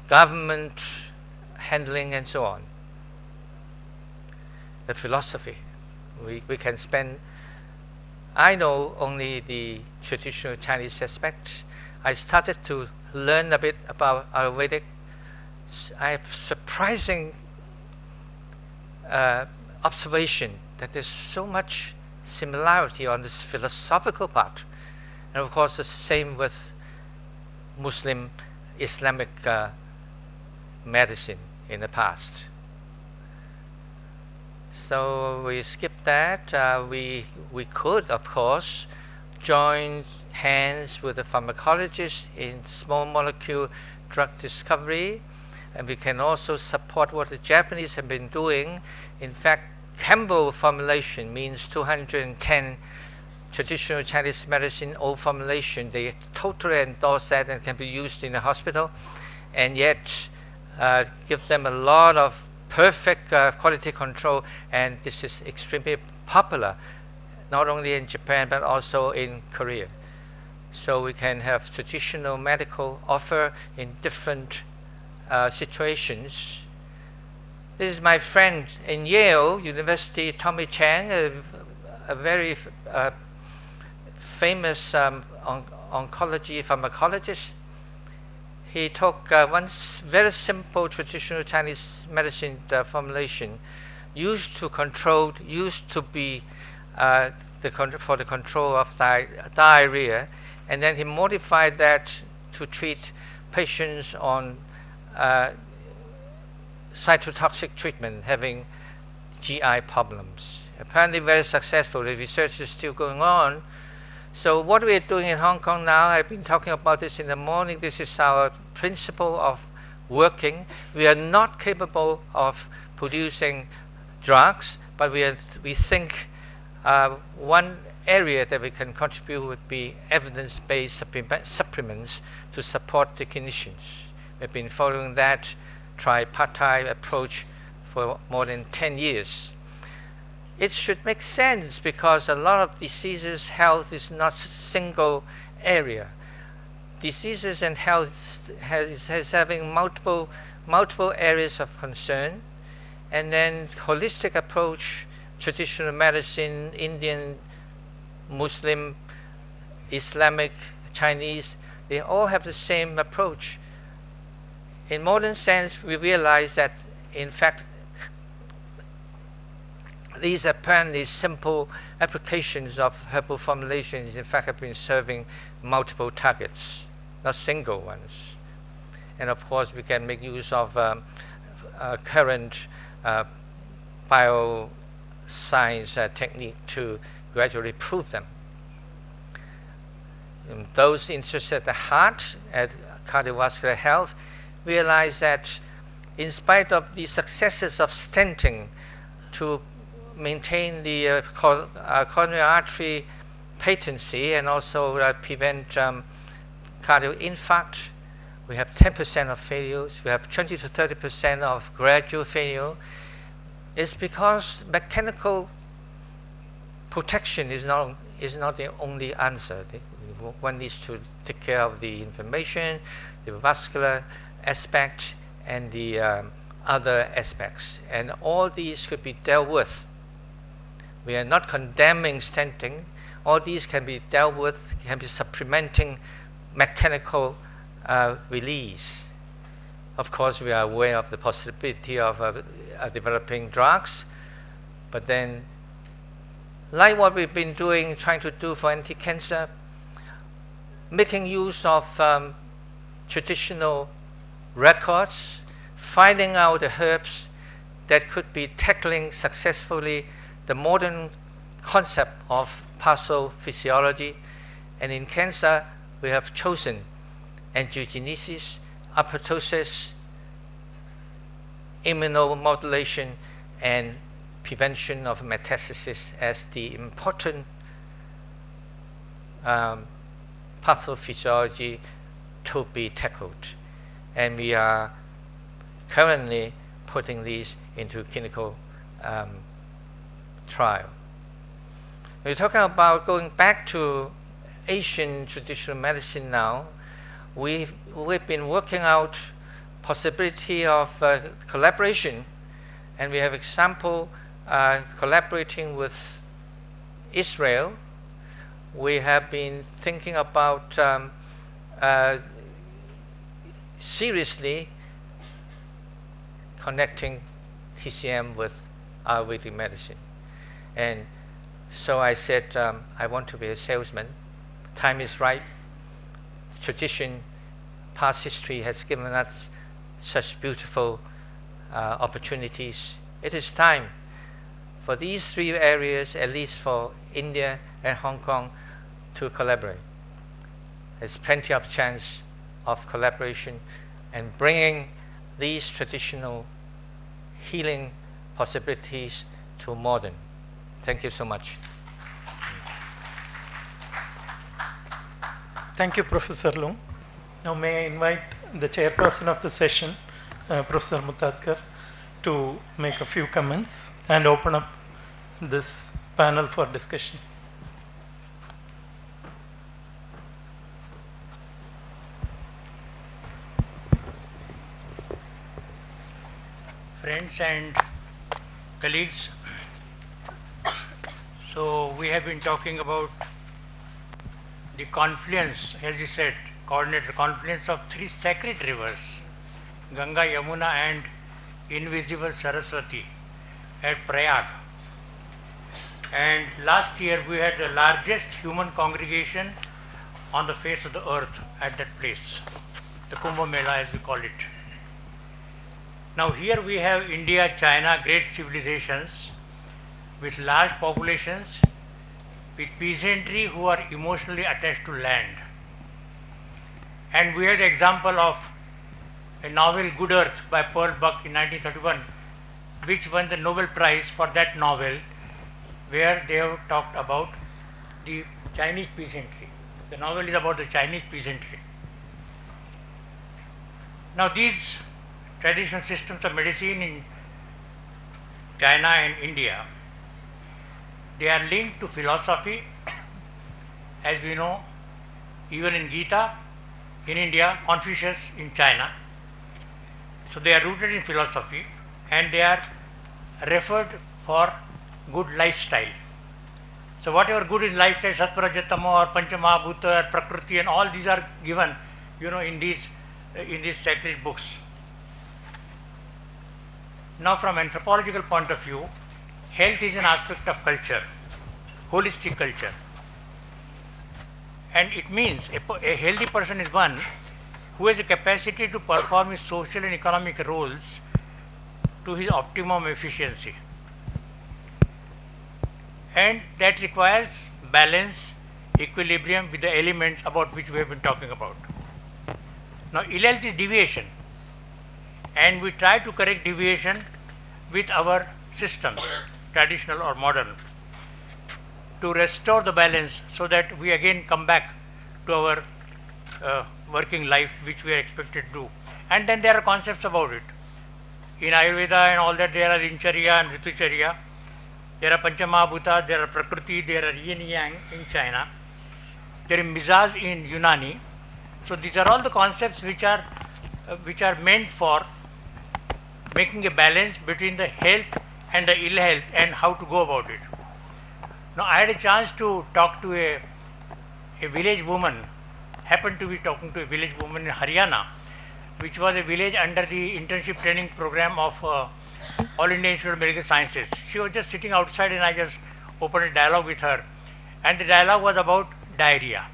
government handling, and so on. The philosophy, we can spend, I know only the traditional Chinese aspect. I started to learn a bit about Ayurvedic. I have surprising observation that there's so much similarity on this philosophical part. And of course, the same with Muslim Islamic medicine in the past. So we skip that. We could, of course, join hands with the pharmacologists in small molecule drug discovery, and we can also support what the Japanese have been doing. In fact, Herbal formulation means 210 traditional Chinese medicine old formulation. They totally endorse that and can be used in the hospital, and yet give them a lot of perfect quality control, and this is extremely popular, not only in Japan but also in Korea. So we can have traditional medical offer in different situations, This is my friend in Yale University, Tommy Chang, a very famous oncology pharmacologist. He took one very simple traditional Chinese medicine formulation used to be for the control of diarrhea, and then he modified that to treat patients on cytotoxic treatment having GI problems. Apparently very successful. The research is still going on. So what we are doing in Hong Kong now, I've been talking about this in the morning, this is our principle of working. We are not capable of producing drugs, but we think one area that we can contribute would be evidence-based supplements to support the clinicians. We've been following that tripartite approach for more than 10 years. It should make sense because a lot of diseases, health is not a single area. Diseases and health has having multiple areas of concern, and then holistic approach, traditional medicine, Indian, Muslim, Islamic, Chinese, they all have the same approach. In modern sense, we realize that in fact these apparently simple applications of herbal formulations in fact have been serving multiple targets, not single ones. And of course we can make use of current bioscience technique to gradually prove them. And those interested at the heart, at cardiovascular health, realize that in spite of the successes of stenting to maintain the coronary artery patency and also prevent cardiac infarct, we have 10% of failures, we have 20 to 30% of gradual failure. It's because mechanical protection is not the only answer. One needs to take care of the inflammation, the vascular aspect, and the other aspects. And all these could be dealt with. We are not condemning stenting. All these can be dealt with, can be supplementing mechanical release. Of course, we are aware of the possibility of developing drugs, but then, like what we've been doing, trying to do for anti-cancer, making use of traditional records, finding out the herbs that could be tackling successfully the modern concept of pathophysiology. And in cancer, we have chosen angiogenesis, apoptosis, immunomodulation, and prevention of metastasis as the important pathophysiology to be tackled. And we are currently putting these into clinical trial. We're talking about going back to Asian traditional medicine now. We've been working out possibility of collaboration, and we have example collaborating with Israel. We have been thinking about seriously connecting TCM with Ayurvedic medicine. And so I said, I want to be a salesman. Time is right. Tradition, past history has given us such beautiful opportunities. It is time for these three areas, at least for India and Hong Kong, to collaborate. There's plenty of chance of collaboration and bringing these traditional healing possibilities to modern. Thank you so much. Thank you, Professor Leung. Now may I invite the chairperson of the session, Professor Mutatkar, to make a few comments and open up this panel for discussion. friends and colleagues. So we have been talking about the confluence, as he said, coordinated confluence of three sacred rivers, Ganga, Yamuna and invisible Saraswati at Prayag. And last year we had the largest human congregation on the face of the earth at that place, the Kumbh Mela as we call it. Now here we have India, China, great civilizations with large populations, with peasantry who are emotionally attached to land. And we had the example of a novel Good Earth by Pearl Buck in 1931, which won the Nobel Prize for that novel, where they have talked about the Chinese peasantry. The novel is about the Chinese peasantry. Now these traditional systems of medicine in China and India, they are linked to philosophy, as we know, even in Gita, in India, Confucius in China. So they are rooted in philosophy and they are referred for good lifestyle. So whatever good is lifestyle, Sattva, Rajatama or Panchamahabhuta or Prakriti and all these are given, in these sacred books. Now from anthropological point of view, health is an aspect of culture, holistic culture. And it means a healthy person is one who has a capacity to perform his social and economic roles to his optimum efficiency. And that requires balance, equilibrium with the elements about which we have been talking about. Now ill health is deviation, and we try to correct deviation with our systems, traditional or modern, to restore the balance so that we again come back to our working life which we are expected to do. And then there are concepts about it. In Ayurveda and all that, there are Dincharya and Ritucharya, there are Panchamahabhuta, there are Prakriti, there are Yin Yang in China, there is Mizaj in Unani. So these are all the concepts which are meant for making a balance between the health and the ill health and how to go about it. Now I had a chance to talk to a village woman, happened to be talking to a village woman in Haryana, which was a village under the internship training program of All India Institute of Medical Sciences. She was just sitting outside and I just opened a dialogue with her, and the dialogue was about diarrhea.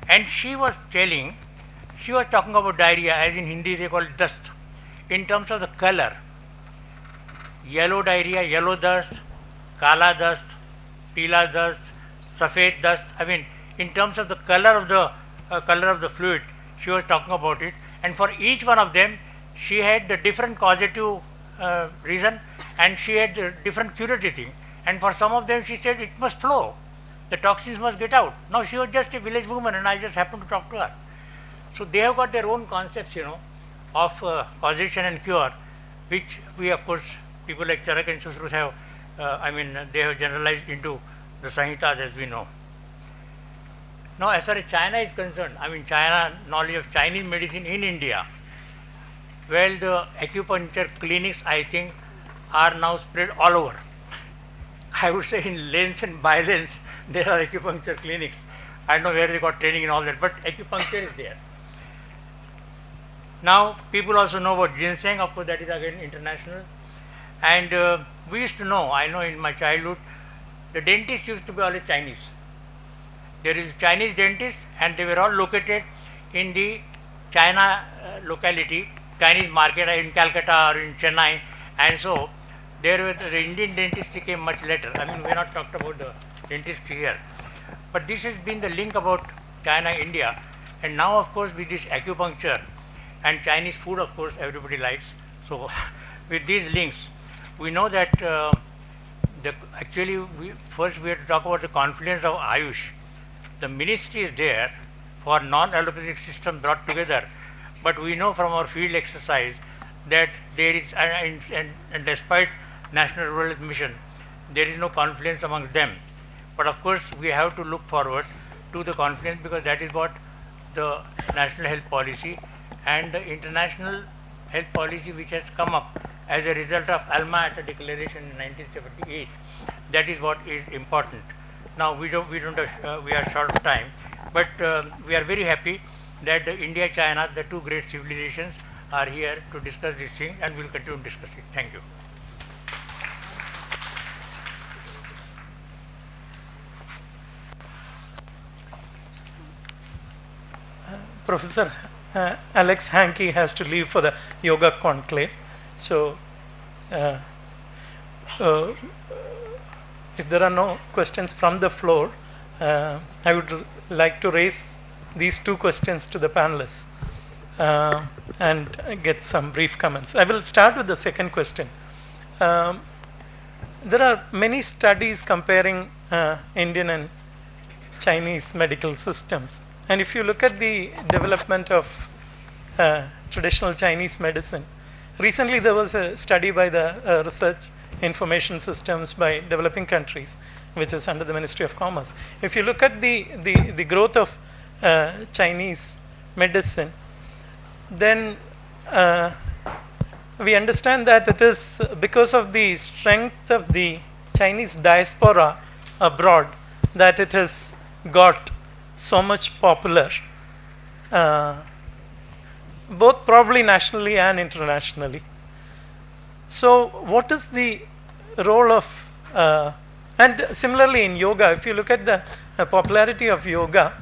And she was talking about diarrhea, as in Hindi they call it dust, in terms of the color. Yellow diarrhea, yellow dust, kala dust, pila dust, safed dust. I mean, in terms of the color of the fluid, she was talking about it. And for each one of them, she had the different causative reason, and she had the different curative thing. And for some of them, she said it must flow. The toxins must get out. Now she was just a village woman, and I just happened to talk to her. So they have got their own concepts, of causation and cure, which we, of course, people like Charak and Sushrut have, they have generalized into the Samhitas, as we know. Now, as far as China is concerned, China, knowledge of Chinese medicine in India, well, the acupuncture clinics, I think, are now spread all over. I would say in lanes and by-lanes, there are acupuncture clinics. I don't know where they got training and all that, but acupuncture is there. Now, people also know about ginseng, of course, that is again international. And we used to know, I know in my childhood, the dentists used to be always Chinese. There is a Chinese dentist, and they were all located in the China locality, Chinese market in Calcutta or in Chennai, and so the Indian dentistry came much later. We are not talked about the dentistry here. But this has been the link about China, India, and now of course with this acupuncture and Chinese food, of course, everybody likes. So with these links, we know that first we have to talk about the confluence of AYUSH. The ministry is there for non-allopathic system brought together, but we know from our field exercise that there is, and despite National Rural Health Mission, there is no confluence amongst them. But of course, we have to look forward to the confluence, because that is what the national health policy and the international health policy which has come up as a result of Alma Ata declaration in 1978. That is what is important. Now we are short of time, but we are very happy that India, China, the two great civilizations, are here to discuss this thing, and we will continue to discuss it. Thank you. Professor Alex Hankey has to leave for the yoga conclave. So, if there are no questions from the floor, I would like to raise these two questions to the panelists and get some brief comments. I will start with the second question. There are many studies comparing Indian and Chinese medical systems. And if you look at the development of traditional Chinese medicine, recently there was a study by the Research Information Systems by developing countries, which is under the Ministry of Commerce. If you look at the growth of Chinese medicine, then we understand that it is because of the strength of the Chinese diaspora abroad that it has got so much popular, both probably nationally and internationally. So what is the role of, and similarly in yoga, if you look at the popularity of yoga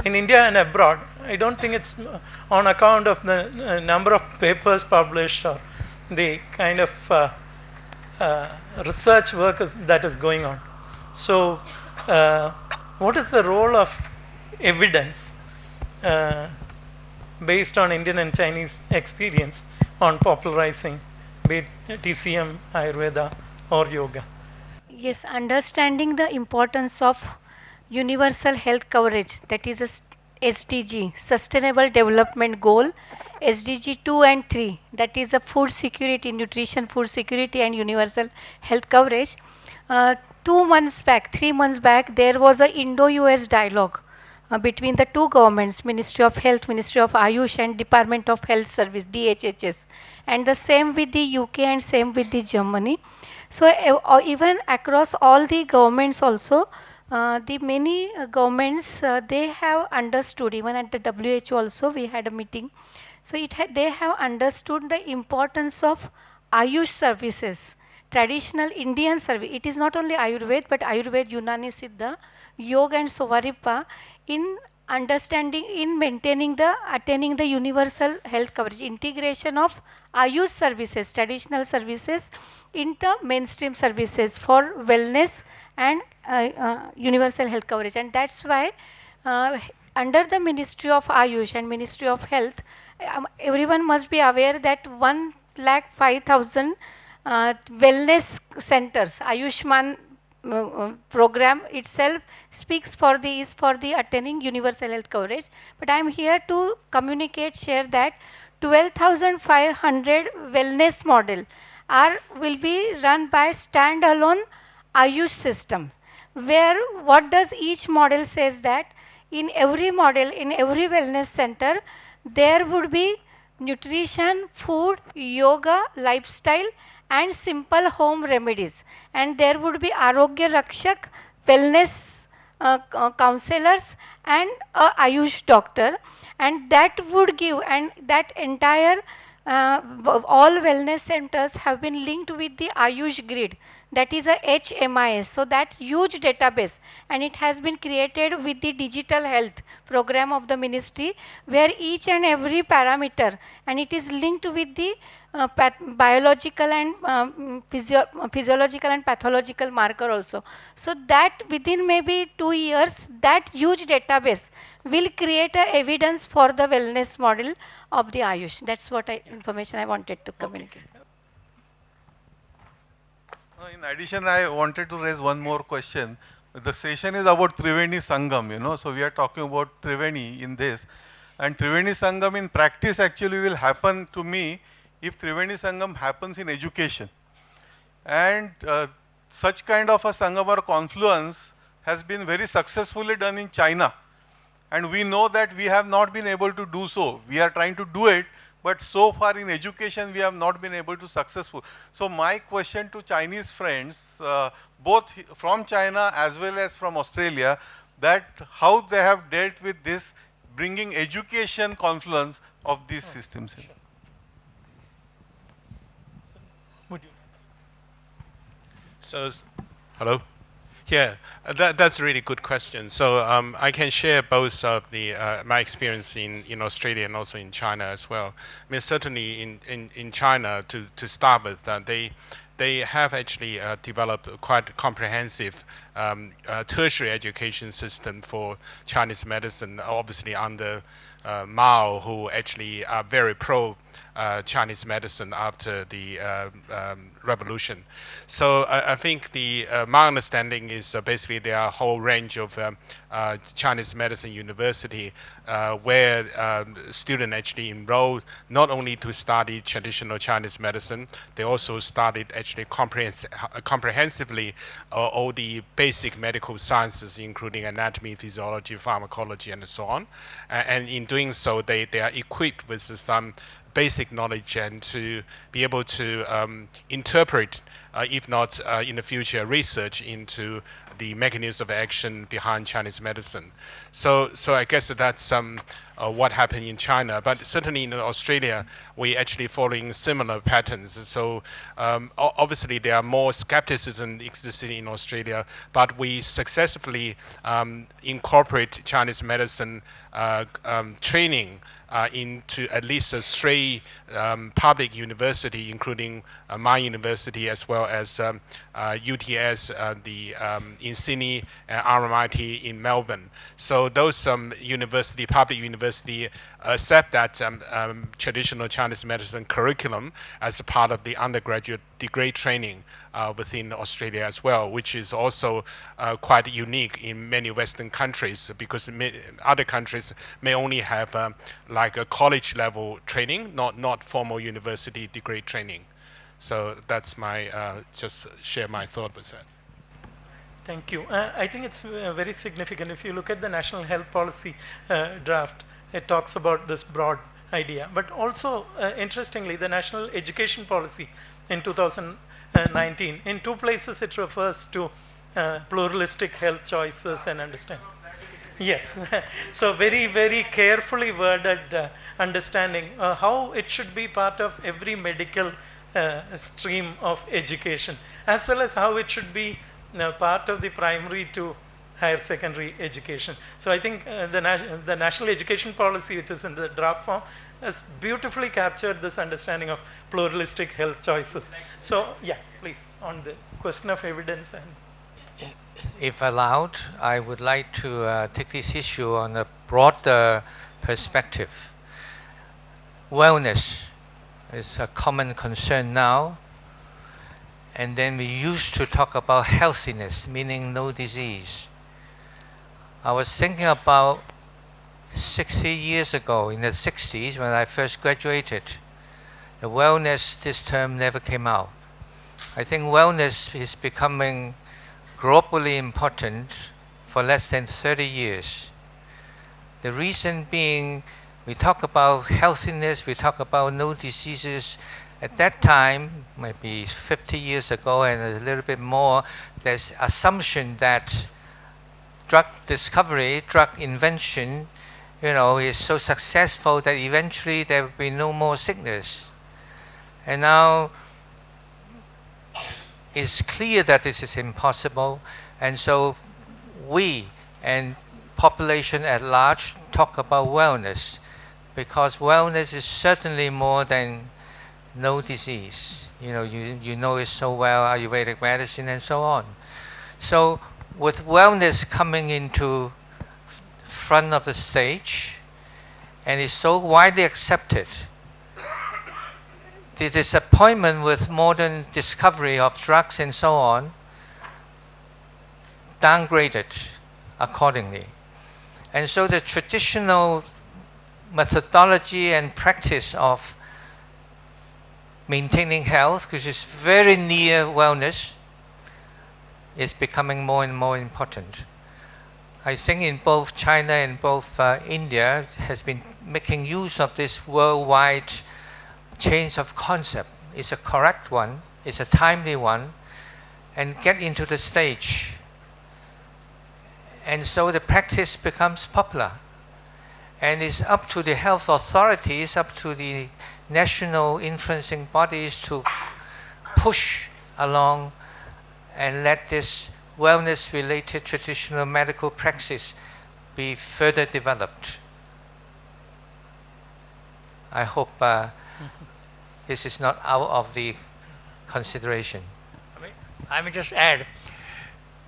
in India and abroad, I don't think it's on account of the number of papers published or the kind of research work that is going on. So what is the role of evidence based on Indian and Chinese experience on popularizing, be it TCM, Ayurveda or yoga? Yes, understanding the importance of universal health coverage, that is a SDG, Sustainable Development Goal, SDG 2 and 3, that is a food security, nutrition, food security and universal health coverage. 2 months back, 3 months back, there was a Indo-US dialogue between the two governments, Ministry of Health, Ministry of AYUSH and Department of Health Service, DHHS, and the same with the UK and same with the Germany. So even across all the governments also, the many governments, they have understood, even at the WHO also we had a meeting. So they have understood the importance of AYUSH services, traditional Indian service. It is not only Ayurveda, but Ayurveda, Unani Siddha, Yoga and Sovaripa in understanding, in maintaining the, attaining the universal health coverage, integration of AYUSH services, traditional services into mainstream services for wellness and universal health coverage. And that's why under the Ministry of AYUSH and Ministry of Health, everyone must be aware that 1,05,000 wellness centers, Ayushman program itself speaks for the, is for the attaining universal health coverage. But I am here to communicate, share that 12,500 wellness model will be run by standalone AYUSH system, where what does each model says that in every model, in every wellness center, there would be nutrition, food, yoga, lifestyle and simple home remedies, and there would be Arogya Rakshak, wellness counselors and a AYUSH doctor, and that would give, and that entire all wellness centers have been linked with the AYUSH grid, that is a HMIS. So that huge database, and it has been created with the digital health program of the ministry, where each and every parameter, and it is linked with the biological and physiological and pathological marker also. So that within maybe 2 years, that huge database will create a evidence for the wellness model of the AYUSH. That's what information I wanted to communicate. In addition, I wanted to raise one more question. The session is about Triveni Sangam, you know, so we are talking about Triveni in this. And Triveni Sangam in practice actually will happen to me if Triveni Sangam happens in education. And such kind of a Sangam or confluence has been very successfully done in China. And we know that we have not been able to do so. We are trying to do it, but so far in education we have not been able to successful. So my question to Chinese friends, both from China as well as from Australia, that how they have dealt with this bringing education confluence of these systems. Sure. Would you? So, hello? Yeah, that's a really good question. So I can share both of the my experience in Australia and also in China as well. I mean, certainly in China, to start with, they have actually developed a quite comprehensive tertiary education system for Chinese medicine, obviously under Mao, who actually are very pro Chinese medicine after the revolution. So I think my understanding is basically there are a whole range of Chinese medicine university where students actually enrolled not only to study traditional Chinese medicine, they also studied actually comprehensively all the basic medical sciences, including anatomy, physiology, pharmacology, and so on. And in doing so, they are equipped with some basic knowledge and to be able to interpret, if not in the future, research into the mechanism of action behind Chinese medicine. So I guess that's what happened in China, but certainly in Australia, we actually following similar patterns. So obviously there are more skepticism existing in Australia, but we successfully incorporate Chinese medicine training into at least 3 public university, including my university as well as UTS, in Sydney, and RMIT in Melbourne. So those public university accept that traditional Chinese medicine curriculum as a part of the undergraduate degree training within Australia as well, which is also quite unique in many Western countries, because other countries may only have like a college level training, not formal university degree training. So that's my just share my thought with that. Thank you. I think it's very significant. If you look at the National Health Policy draft, it talks about this broad idea. But also, interestingly, the National Education Policy in 2019, in 2 places it refers to pluralistic health choices and understanding. Yes. So very, very carefully worded understanding how it should be part of every medical stream of education, as well as how it should be part of the primary to higher secondary education. So I think the National Education Policy, which is in the draft form, has beautifully captured this understanding of pluralistic health choices. So yeah, please, on the question of evidence. And if allowed, I would like to take this issue on a broader perspective. Wellness is a common concern now. And then we used to talk about healthiness, meaning no disease. I was thinking about 60 years ago, in the 60s, when I first graduated, the wellness, this term never came out. I think wellness is becoming globally important for less than 30 years. The reason being, we talk about healthiness, we talk about no diseases. At that time, maybe 50 years ago and a little bit more, there's assumption that drug discovery, drug invention, is so successful that eventually there will be no more sickness. And now it's clear that this is impossible, and so we and population at large talk about wellness, because wellness is certainly more than no disease. You know it so well, Ayurvedic medicine and so on. So with wellness coming into front of the stage, and is so widely accepted, the disappointment with modern discovery of drugs and so on downgraded accordingly. And so the traditional methodology and practice of maintaining health, which is very near wellness, is becoming more and more important. I think in both China and both India has been making use of this worldwide change of concept. It's a correct one, it's a timely one, and get into the stage. And so the practice becomes popular. And it's up to the health authorities, up to the national influencing bodies to push along and let this wellness-related traditional medical practice be further developed. I hope this is not out of the consideration. I may just add,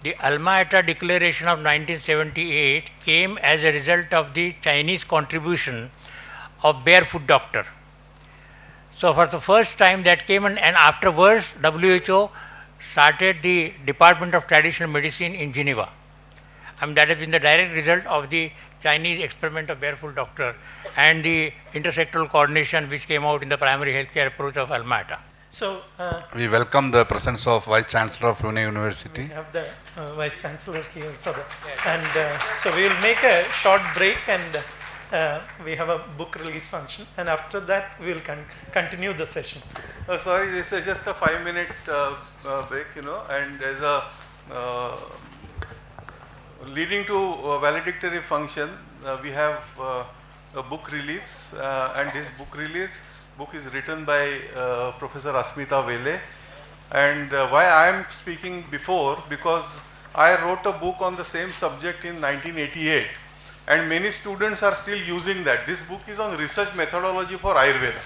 the Alma-Ata Declaration of 1978 came as a result of the Chinese contribution of barefoot doctor. So for the first time that came, and afterwards WHO started the Department of Traditional Medicine in Geneva. I mean, that has been the direct result of the Chinese experiment of barefoot doctor and the intersectoral coordination which came out in the primary healthcare approach of Alma-Ata. So, we welcome the presence of Vice Chancellor of Pune University. we have the Vice Chancellor here for that. And so we will make a short break, and we have a book release function, and after that we will continue the session. Sorry, this is just a 5-minute break, and there's a leading to a valedictory function. We have a book release, and this book is written by Professor Asmita Vele. And why I am speaking before, because I wrote a book on the same subject in 1988, and many students are still using that. This book is on research methodology for Ayurveda.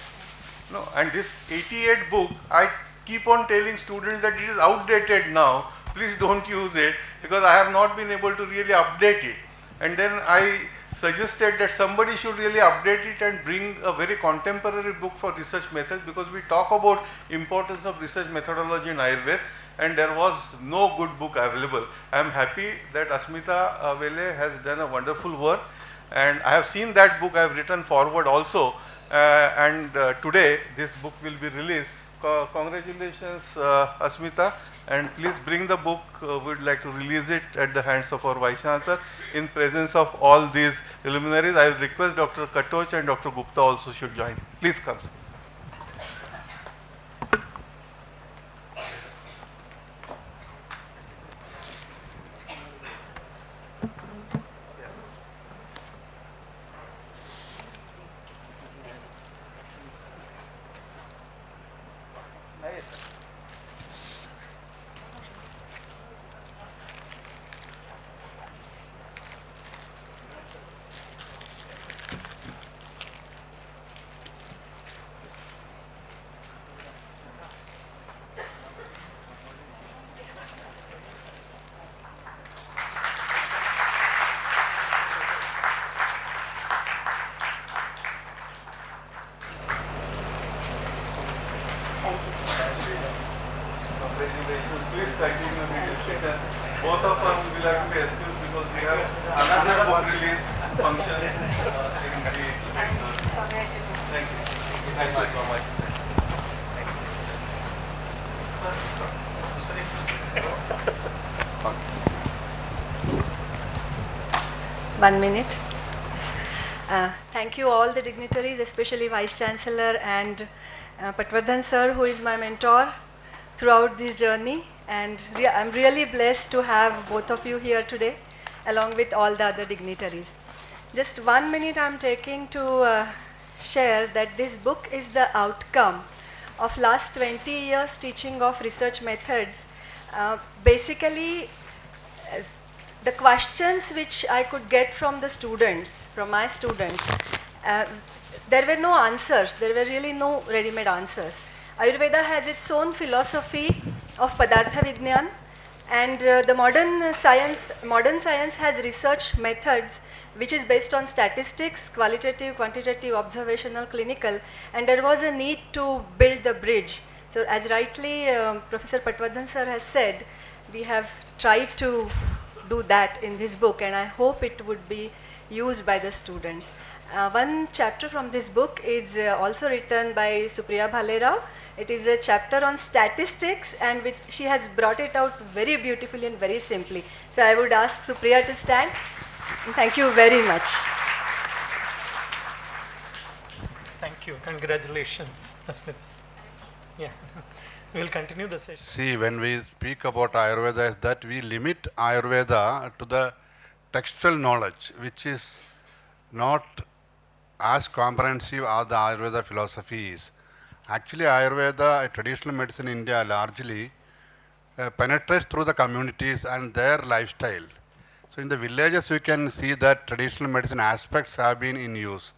And this 88 book, I keep on telling students that it is outdated now. Please don't use it, because I have not been able to really update it. And then I suggested that somebody should really update it and bring a very contemporary book for research methods, because we talk about importance of research methodology in Ayurveda, and there was no good book available. I am happy that Asmita Vele has done a wonderful work, and I have seen that book. I have written forward also, and today this book will be released. Congratulations, Asmita, and please bring the book. We would like to release it at the hands of our Vice Chancellor in presence of all these luminaries. I will request Dr. Katoch and Dr. Gupta also should join. Please come. Congratulations. Please continue the discussion. Both of us will have to be excused because we have another book release function in the Thank you. Thank you so much. One minute. Thank you all the dignitaries, especially Vice Chancellor and Patwardhan sir, who is my mentor throughout this journey, and I'm really blessed to have both of you here today along with all the other dignitaries. Just 1 minute I'm taking to share that this book is the outcome of last 20 years teaching of research methods. Basically, the questions which I could get from the students, from my students, there were no answers. There were really no ready-made answers. Ayurveda has its own philosophy of Padartha Vignan, and the modern science has research methods which is based on statistics, qualitative, quantitative, observational, clinical, and there was a need to build the bridge. So as rightly Professor Patwardhan sir has said, we have tried to do that in this book, and I hope it would be used by the students. One chapter from this book is also written by Supriya Bhalerao. It is a chapter on statistics, and which she has brought it out very beautifully and very simply. So I would ask Supriya to stand. Thank you very much. Thank you. Congratulations, Asmita. Yeah. We'll continue the session. See, when we speak about Ayurveda, is that we limit Ayurveda to the textual knowledge, which is not as comprehensive as the Ayurveda philosophy is. Actually, Ayurveda, traditional medicine in India, largely penetrates through the communities and their lifestyle. So in the villages, you can see that traditional medicine aspects have been in use.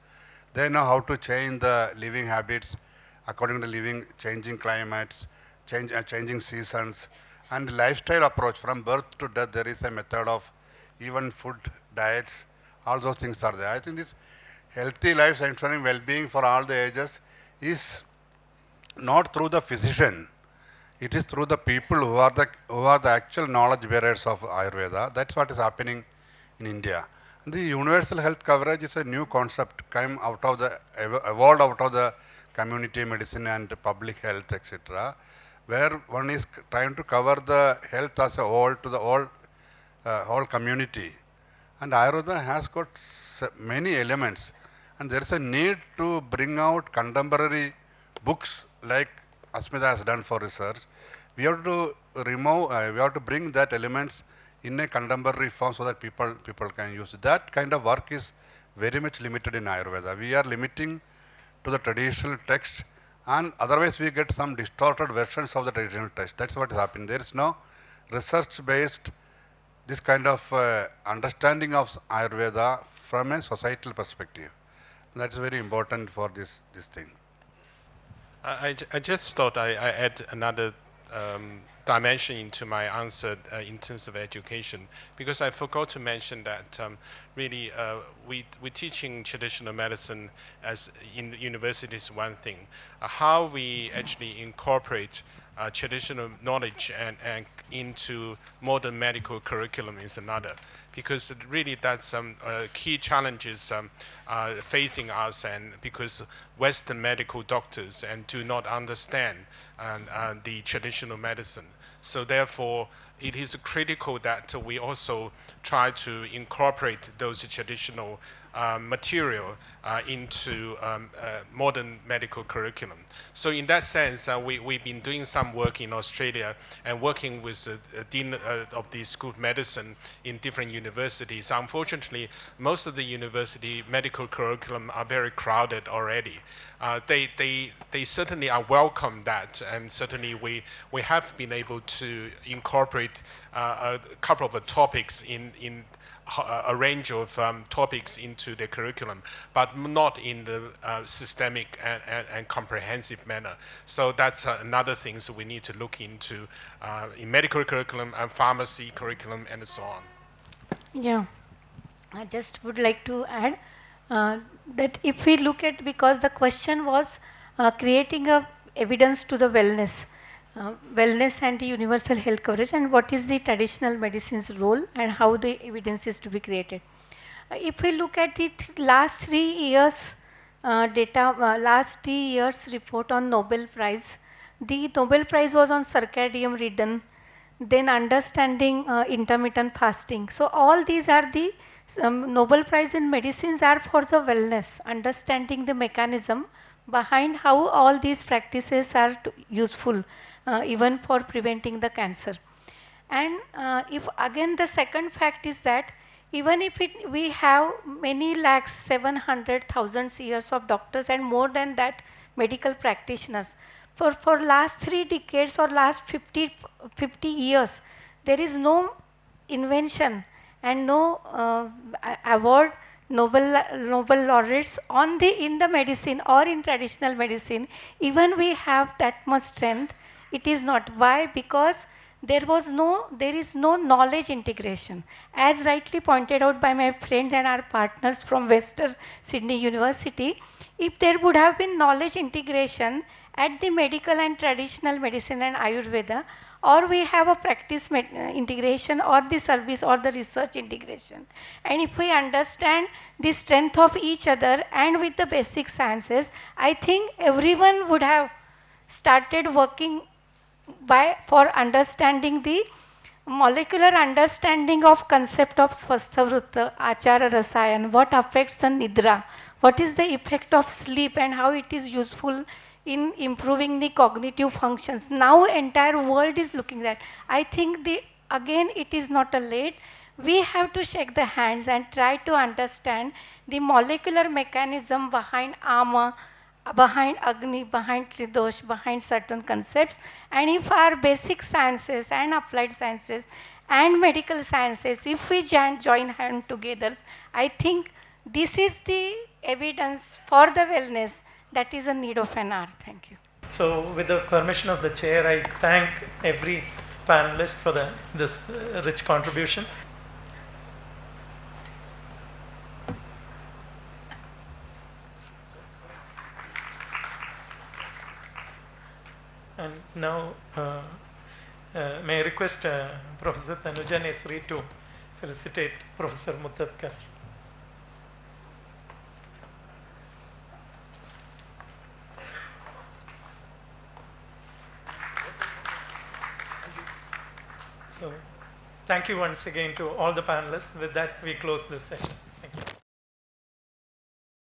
They know how to change the living habits according to changing climates, changing seasons, and lifestyle approach from birth to death. There is a method of even food, diets, all those things are there. I think this healthy life, ensuring well-being for all the ages is not through the physician. It is through the people who are the actual knowledge bearers of Ayurveda. That's what is happening in India. And the universal health coverage is a new concept evolved out of the community medicine and public health, etc., where one is trying to cover the health as a whole to the whole community. And Ayurveda has got many elements, and there is a need to bring out contemporary books like Asmita has done for research. We have to bring that elements in a contemporary form so that people can use it. That kind of work is very much limited in Ayurveda. We are limiting to the traditional text, and otherwise we get some distorted versions of the traditional text. That's what is happening. There is no research-based this kind of understanding of Ayurveda from a societal perspective. That is very important for this thing. I just thought I add another dimension into my answer in terms of education, because I forgot to mention that really we're teaching traditional medicine as in universities is one thing. How we actually incorporate traditional knowledge and into modern medical curriculum is another, because really that's key challenges facing us, and because Western medical doctors and do not understand the traditional medicine. So therefore, it is critical that we also try to incorporate those traditional material into modern medical curriculum. So in that sense, we've been doing some work in Australia and working with the Dean of the School of Medicine in different universities. Unfortunately, most of the university medical curriculum are very crowded already. They certainly are welcome that, and certainly we have been able to incorporate a couple of topics in a range of topics into the curriculum, but not in the systemic and comprehensive manner. So that's another thing so we need to look into in medical curriculum and pharmacy curriculum and so on. Yeah, I just would like to add that if we look at, because the question was creating a evidence to the wellness and the universal health coverage, and what is the traditional medicine's role and how the evidence is to be created. If we look at the last 3 years data, last 3 years report on Nobel Prize, the Nobel Prize was on circadian rhythm, then understanding intermittent fasting. So all these are the Nobel Prize in medicines are for the wellness, understanding the mechanism behind how all these practices are useful even for preventing the cancer. And if again the second fact is that even if we have many lakhs, 700,000 years of doctors and more than that medical practitioners, for last 3 decades or last 50 years, there is no invention and no award, Nobel laureates in the medicine or in traditional medicine. Even we have that much strength, it is not. Why? Because there is no knowledge integration. As rightly pointed out by my friend and our partners from Western Sydney University, if there would have been knowledge integration at the medical and traditional medicine and Ayurveda, or we have a practice integration or the service or the research integration. And if we understand the strength of each other and with the basic sciences, I think everyone would have started working for understanding the molecular understanding of concept of Swasthavrutta, Achara Rasayan, what affects the Nidra, what is the effect of sleep and how it is useful in improving the cognitive functions. Now entire world is looking at. I think again it is not a late. We have to shake the hands and try to understand the molecular mechanism behind Ama, behind Agni, behind Tridosh, behind certain concepts. And if our basic sciences and applied sciences and medical sciences, if we join hands together, I think this is the evidence for the wellness that is a need of an hour. Thank you. So with the permission of the chair, I thank every panelist for this rich contribution. And now, may I request Professor Tanuja Nesari to felicitate Professor Mutatkar. So, thank you once again to all the panelists. With that, we close this session.